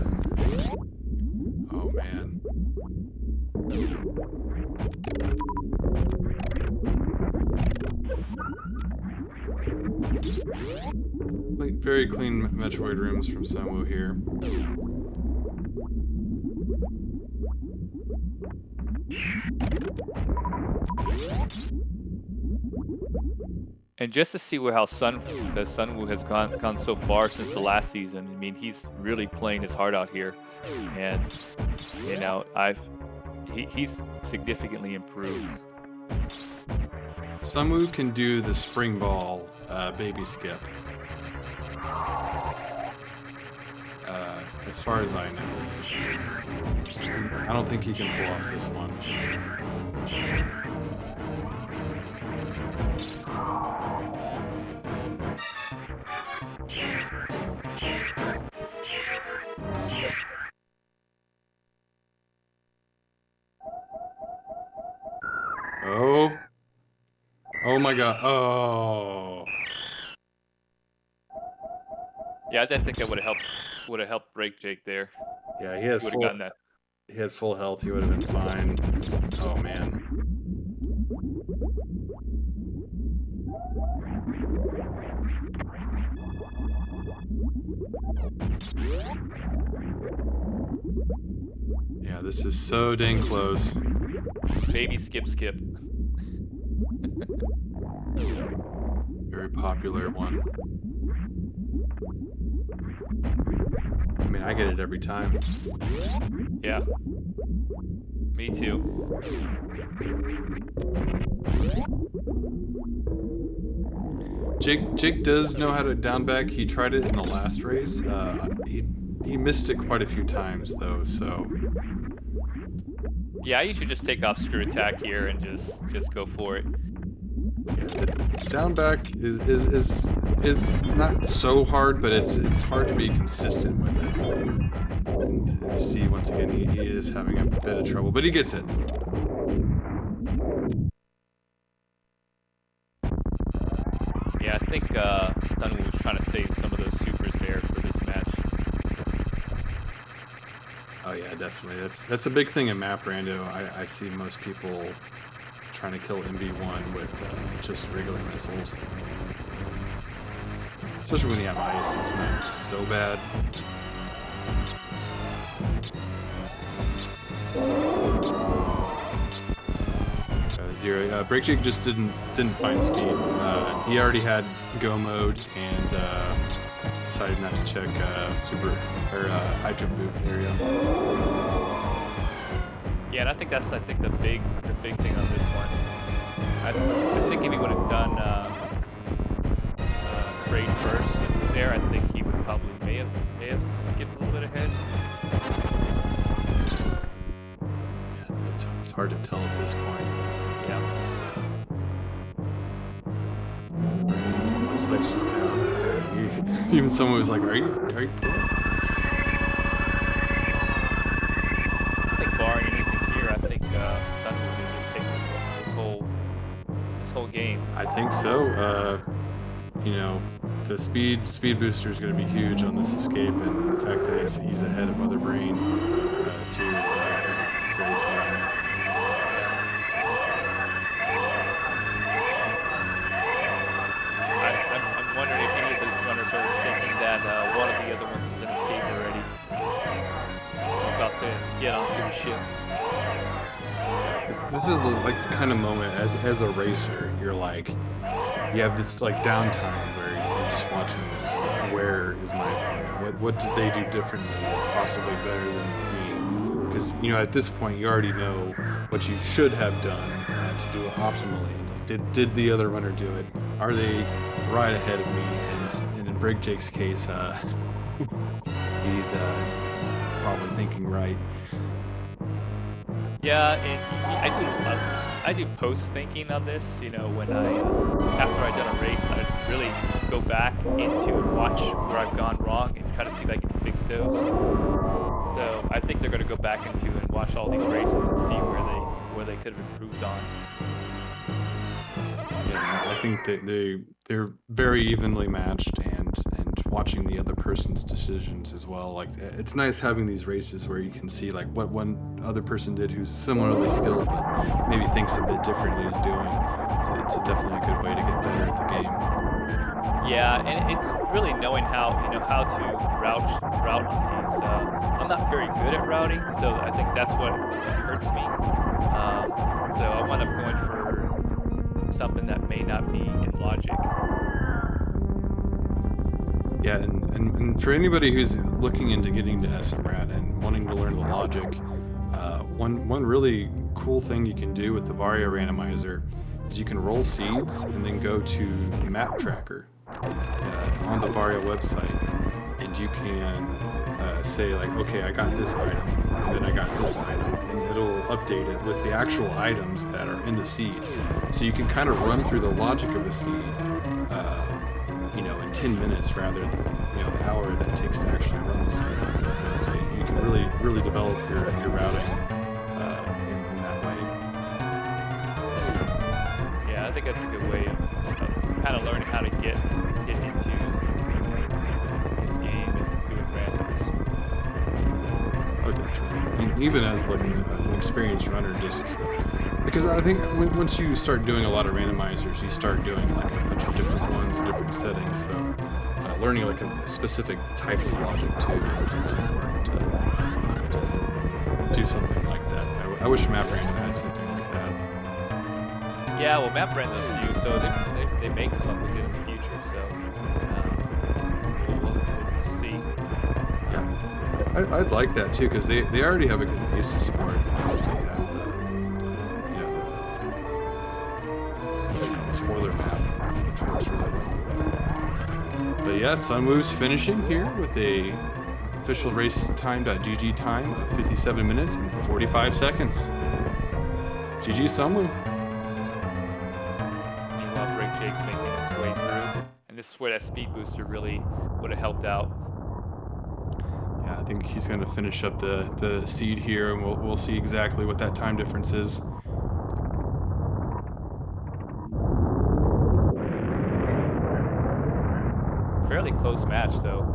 Oh man. Very clean Metroid rooms from SunWu here. And just to see how SunWu has gone so far since the last season. I mean, he's really playing his heart out here, and you know, he's significantly improved. SunWu can do the spring ball baby skip. As far as I know. I don't think he can pull off this one. Oh. Oh my god. Oh. Yeah, I think that would have helped BrakeJake there. Yeah, he had Would have gotten that. He had full health, he would have been fine. Oh man. Yeah, this is so dang close. Baby skip. Very popular one. I mean, I get it every time. Yeah. Me too. Jake does know how to down back. He tried it in the last race. He missed it quite a few times though, so. Yeah, I usually just take off screw attack here and just go for it. Yeah, the down back is not so hard, but it's hard to be consistent with it. And you see once again he is having a bit of trouble, but he gets it. Yeah, I think SunWu was trying to save some of those supers there for this match. Oh yeah, definitely. That's a big thing in map rando. I see most people trying to kill MV1 with just regular missiles. Especially when you have ice, it's not so bad. Zero. BrakeJake just didn't find speed. He already had go mode and decided not to check super or high jump boot area. Yeah, and I think that's the big thing on this one. I think if he would have done grade first there, I think he would probably may have skipped a little bit ahead. Yeah, it's hard to tell at this point. Yeah. Looks like she's down. Even someone was like, "Are you doing it?" I think barring anything here, I think SunWu can just take this whole game. I think so. You know, the speed booster is going to be huge on this escape, and the fact that he's ahead of Other Brain too is very telling. I'm wondering if any of those runners are thinking that one of the other ones has been escaped already. About to get onto the ship. This is like the kind of moment as a racer, you're like, you have this like downtime where you're just watching this. Like, where is my opponent? What did they do differently, possibly better than me? Because you know at this point you already know what you should have done to do it optimally. Like, did the other runner do it? Are they right ahead of me? And in BrakeJake's case, he's probably thinking right. Yeah, and I do post thinking on this. You know, when after I've done a race, I really go back into and watch where I've gone wrong and try to see if I can fix those. So I think they're going to go back into and watch all these races and see where they could have improved on. Yeah, I think they're very evenly matched, and watching the other person's decisions as well. Like it's nice having these races where you can see like what one other person did who's similarly skilled but maybe thinks a bit differently is doing. It's definitely a good way to get better at the game. Yeah, and it's really knowing how to route on these. I'm not very good at routing, so I think that's what hurts me. So I wind up going for something that may not be in logic. Yeah, and for anybody who's looking into getting to SMRAT and wanting to learn the logic, one really cool thing you can do with the Varia randomizer is you can roll seeds and then go to the map tracker on the Varia website, and you can say like, okay, I got this item, and then I got this item, and it'll update it with the actual items that are in the seed. So you can kind of run through the logic of a seed, in 10 minutes rather than the hour that it takes to actually run the seed. So you can really develop your routing in that way. Yeah, I think that's a good way of kind of learning how to get into this game and doing randoms. Oh, definitely. And even as like an experienced runner, just because I think once you start doing a lot of randomizers, you start doing like a bunch of different ones in different settings. So learning like a specific type of logic too, it's important to do something like that. I wish Map Random had something like that. Yeah, well, Map Random's new, so they may come up with it in the future. So we'll see. Yeah, I'd like that too because they already have a good basis for it because they have the spoiler map, which works really well. But yeah, SunWu's finishing here with a official race time.gg time of 57 minutes and 45 seconds. GG SunWu. Meanwhile, BrakeJake's making his way through, and this is where that speed booster really would have helped out. Yeah, I think he's going to finish up the seed here, and we'll see exactly what that time difference is. Fairly close match, though.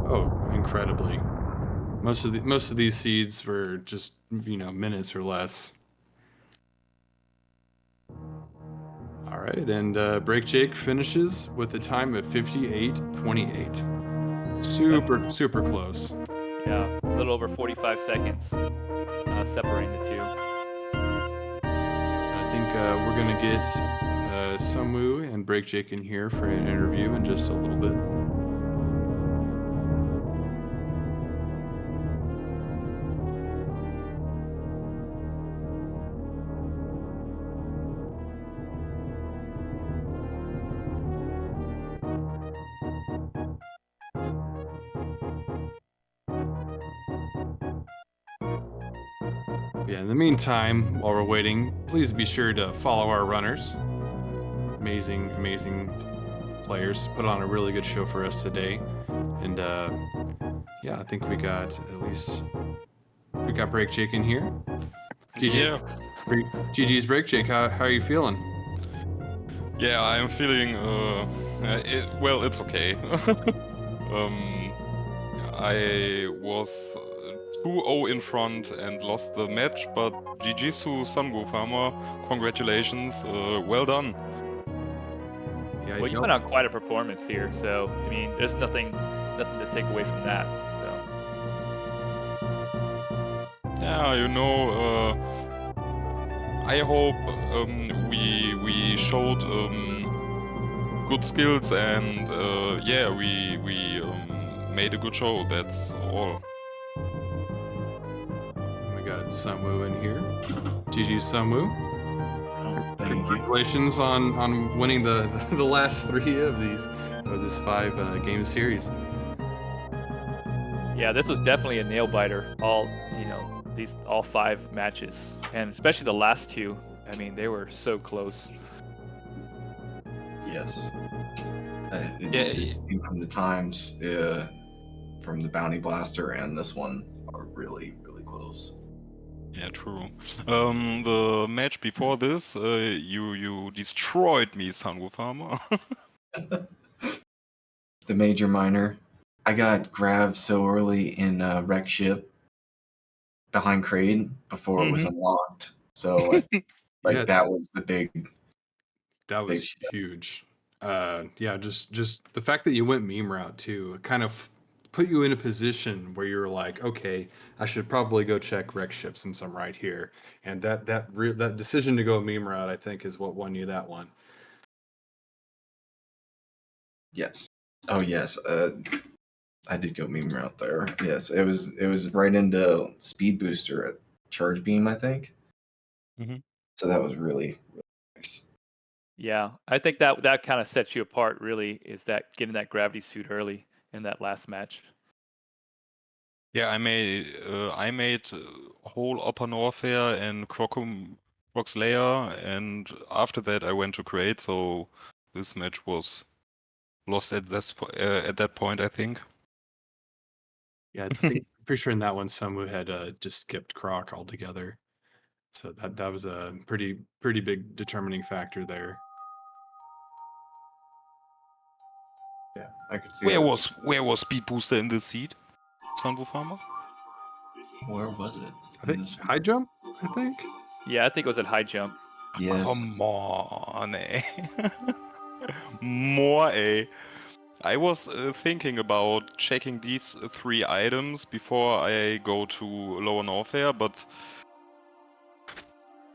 Oh, incredibly. Most of these seeds were just minutes or less. All right, and BrakeJake finishes with a time of 58:28. Super close. Yeah, a little over 45 seconds separating the two. I think we're gonna get SunWu and BrakeJake in here for an interview in just a little bit. Yeah, in the meantime, while we're waiting, please be sure to follow our runners. Amazing players. Put on a really good show for us today. And yeah, I think we got BrakeJake in here. GG. Yeah. GG's BrakeJake. How are you feeling? Yeah, I'm feeling, well, it's okay. I was 2-0 in front and lost the match, but GG's to SunWuFarmer. Congratulations, well done. Yeah, Well, you put on quite a performance here, so I mean, there's nothing to take away from that. So. Yeah, I hope we showed good skills and yeah, we made a good show. That's all. We got SunWu in here. GG SunWu. Thank you. Congratulations on winning the last 3 of this 5 game series. Yeah, this was definitely a nail biter. All 5 matches, and especially the last 2. I mean, they were so close. Yes. It came from the times from the Bounty Blaster and this one are really close. Yeah, true. The match before this, you destroyed me, SunWuFarmer. the major minor. I got grabbed so early in wreck ship behind Crane before it was unlocked. So Yeah, that was the big. that was huge. Yeah, just the fact that you went meme route too kind of put you in a position where you're like, okay, I should probably go check wreck ship since I'm right here. And that decision to go meme route, I think, is what won you that one. Yes. Oh yes. I did go meme route there. Yes, it was right into speed booster at charge beam, I think. So that was really nice. Yeah, I think that kind of sets you apart. Really, is that getting that gravity suit early in that last match? Yeah, I made whole upper Norfair and Croc's layer, and after that I went to Great. So this match was lost at that point, I think. Yeah, I think pretty sure in that one Sunwu had just skipped Croc altogether. So that was a pretty big determining factor there. Yeah, I could see Where that. was Speed Booster in this seat? SunWuFarmer? Where was it? I think high jump, I think. Yeah, I think it was at high jump. Yes. Come on, eh? More, eh? I was thinking about checking these 3 items before I go to Lower Norfair, but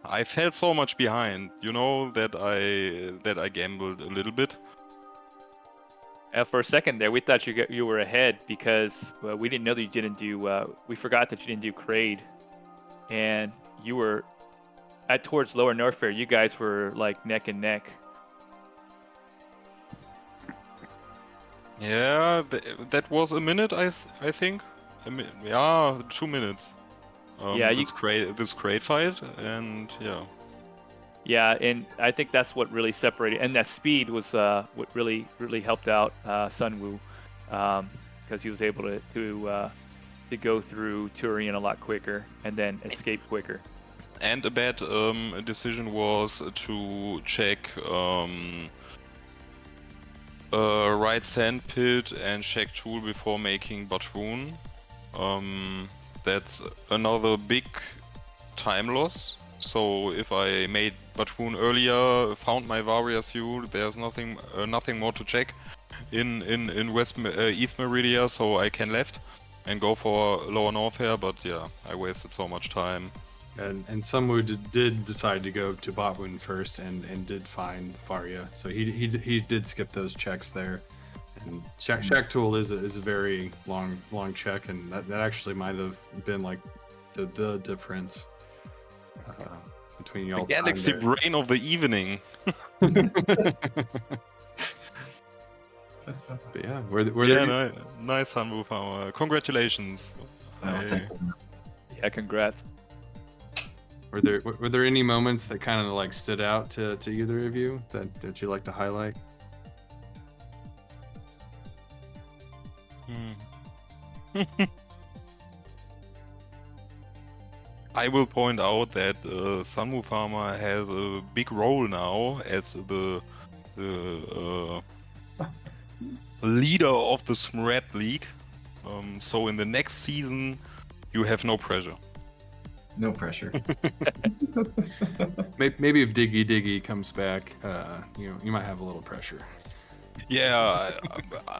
I felt so much behind, you know, that I gambled a little bit. For a second there, we thought you were ahead because we didn't know that you didn't do. We forgot that you didn't do Kraid, and you were towards Lower Norfair. You guys were like neck and neck. Yeah, that was a minute, I think. Yeah, 2 minutes. Yeah, this crate fight, and yeah. Yeah, and I think that's what really separated, and that speed was what really helped out Sunwu, because he was able to go through Turian a lot quicker and then escape quicker. And a bad decision was to check right sandpit and check tool before making Batroon. That's another big time loss. So if I made Batroon earlier, found my Varia suit, there's nothing more to check in East Meridia, so I can left and go for Lower Norfair. But yeah, I wasted so much time. And Sunwu did decide to go to Botwoon first and did find Varia. So he did skip those checks there. And check tool is a very long check, and that actually might have been like the difference between y'all. The galaxy brain of the evening. But yeah, nice SunWuFarmer. Congratulations. Yeah, congrats. Were there any moments that kind of like stood out to either of you that you like to highlight? I will point out that SunWuFarmer has a big role now as the leader of the SMRAT League. So in the next season, you have no pressure. No pressure. Maybe if Diggy comes back, you might have a little pressure. Yeah,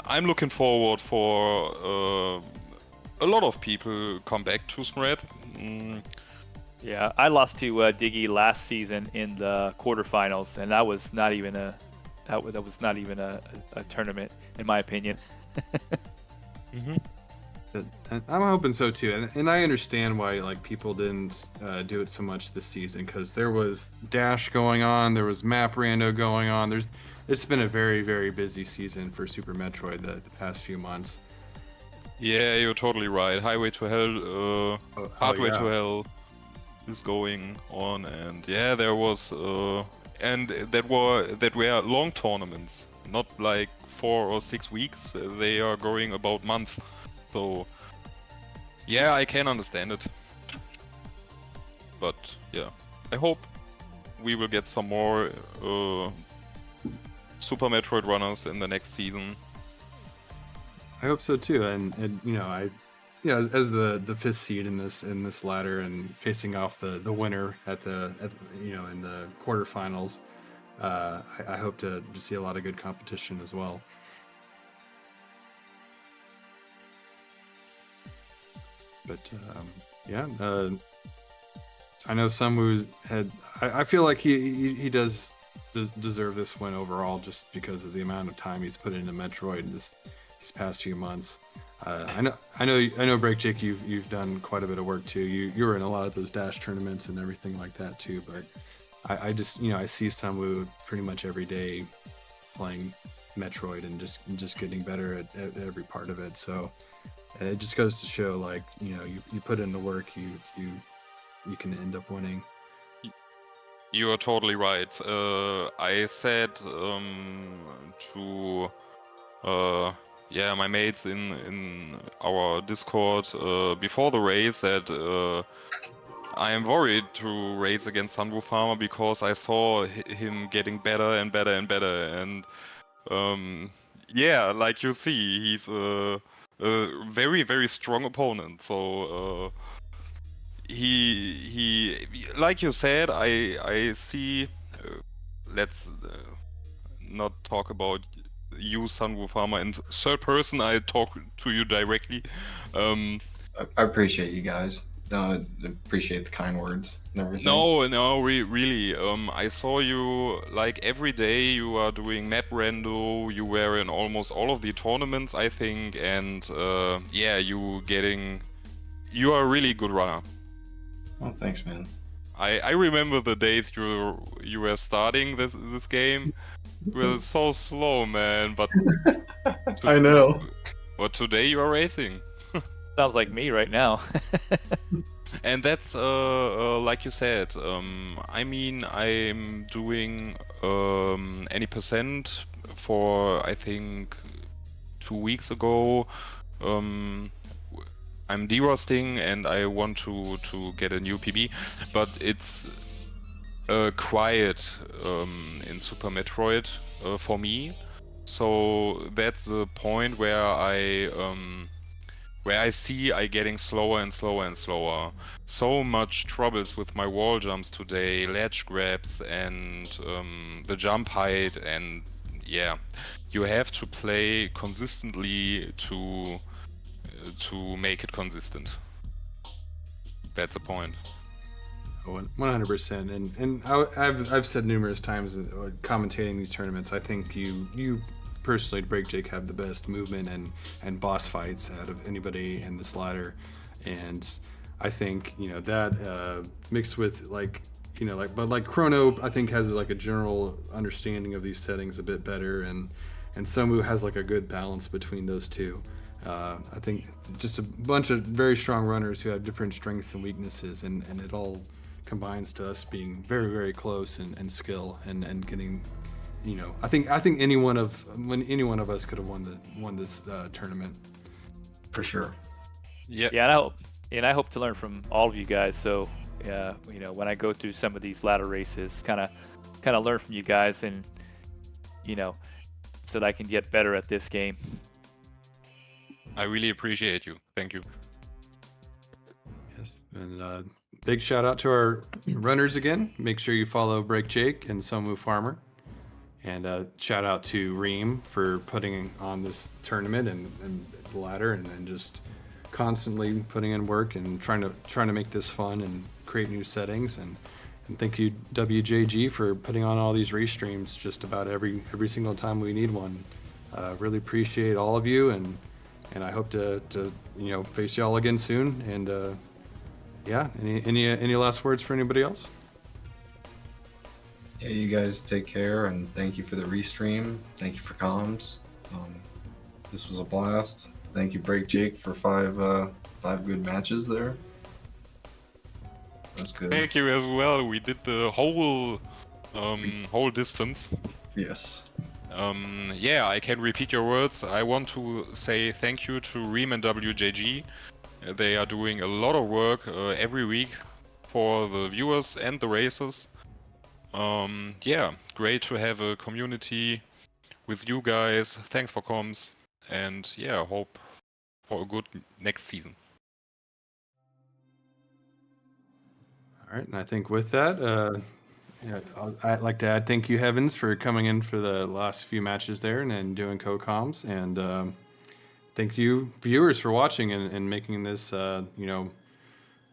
I'm looking forward for a lot of people come back to SMRAT. Yeah, I lost to Diggy last season in the quarterfinals, and that was not even a tournament, in my opinion. I'm hoping so too, and I understand why like people didn't do it so much this season, because there was Dash going on, there was Map Rando going on. It's been a very busy season for Super Metroid the past few months. Yeah, you're totally right. Highway to Hell, Pathway to Hell is going on, and yeah, there was and that were long tournaments, not like 4 or 6 weeks. They are going about month. So yeah, I can understand it. But yeah, I hope we will get some more Super Metroid runners in the next season. I hope so too. And as the fifth seed in this ladder and facing off the winner at in the quarterfinals, I hope to see a lot of good competition as well. But I know SunWu had. I feel like he does deserve this win overall, just because of the amount of time he's put into Metroid these past few months. I know BrakeJake, you've done quite a bit of work too. You were in a lot of those dash tournaments and everything like that too. But I just I see SunWu pretty much every day playing Metroid and just getting better at every part of it. So it just goes to show, like, you put in the work, you can end up winning. You are totally right. I said to my mates in our Discord before the race that I am worried to race against SunWuFarmer because I saw him getting better and better and better, and like you see, he's a very, very strong opponent. So he like you said, I see. Let's not talk about you, SunWuFarmer, in third person. I talk to you directly. I appreciate you guys. No, I appreciate the kind words and everything. No, really. I saw you like every day. You are doing map rando. You were in almost all of the tournaments, I think, and you are a really good runner. Oh, thanks, man. I remember the days you were starting this game. You were so slow, man. But I know. But today you are racing. Sounds like me right now. And that's like you said. I mean, I'm doing any percent for, I think, 2 weeks ago. I'm derosting and I want to get a new PB, but it's quiet in Super Metroid for me. So that's the point where I see I getting slower and slower and slower. So much troubles with my wall jumps today, ledge grabs and the jump height, and yeah, you have to play consistently to make it consistent. That's the point. 100%. And I've said numerous times commentating these tournaments, I think you personally, BrakeJake, have the best movement and boss fights out of anybody in this ladder. And I think that mixed with but Chrono, I think, has like a general understanding of these settings a bit better, and SunWu has like a good balance between those two. I think just a bunch of very strong runners who have different strengths and weaknesses, and it all combines to us being very, very close and skill and getting, I think any one of us could have won this tournament. For sure. Yeah, and I hope to learn from all of you guys. So, when I go through some of these ladder races, kind of learn from you guys, and so that I can get better at this game. I really appreciate you. Thank you. Yes, and big shout out to our runners again. Make sure you follow BrakeJake and SunWuFarmer. And shout out to Reem for putting on this tournament and the ladder, and just constantly putting in work and trying to make this fun and create new settings. And thank you, WJG, for putting on all these restreams just about every single time we need one. Really appreciate all of you, and I hope to face y'all again soon. And any last words for anybody else? Yeah, you guys take care, and thank you for the restream. Thank you for comms. This was a blast. Thank you, BrakeJake, for five good matches there. That's good. Thank you as well. We did the whole distance. Yes. I can repeat your words. I want to say thank you to Reem and WJG. They are doing a lot of work every week for the viewers and the racers. Great to have a community with you guys. Thanks for comms, and yeah, hope for a good next season. All right, and I think with that, yeah, I'd like to add thank you, Heavens, for coming in for the last few matches there and doing co-coms, and thank you, viewers, for watching and making this,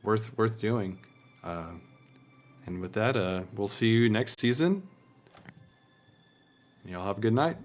worth doing. And with that, we'll see you next season. Y'all have a good night.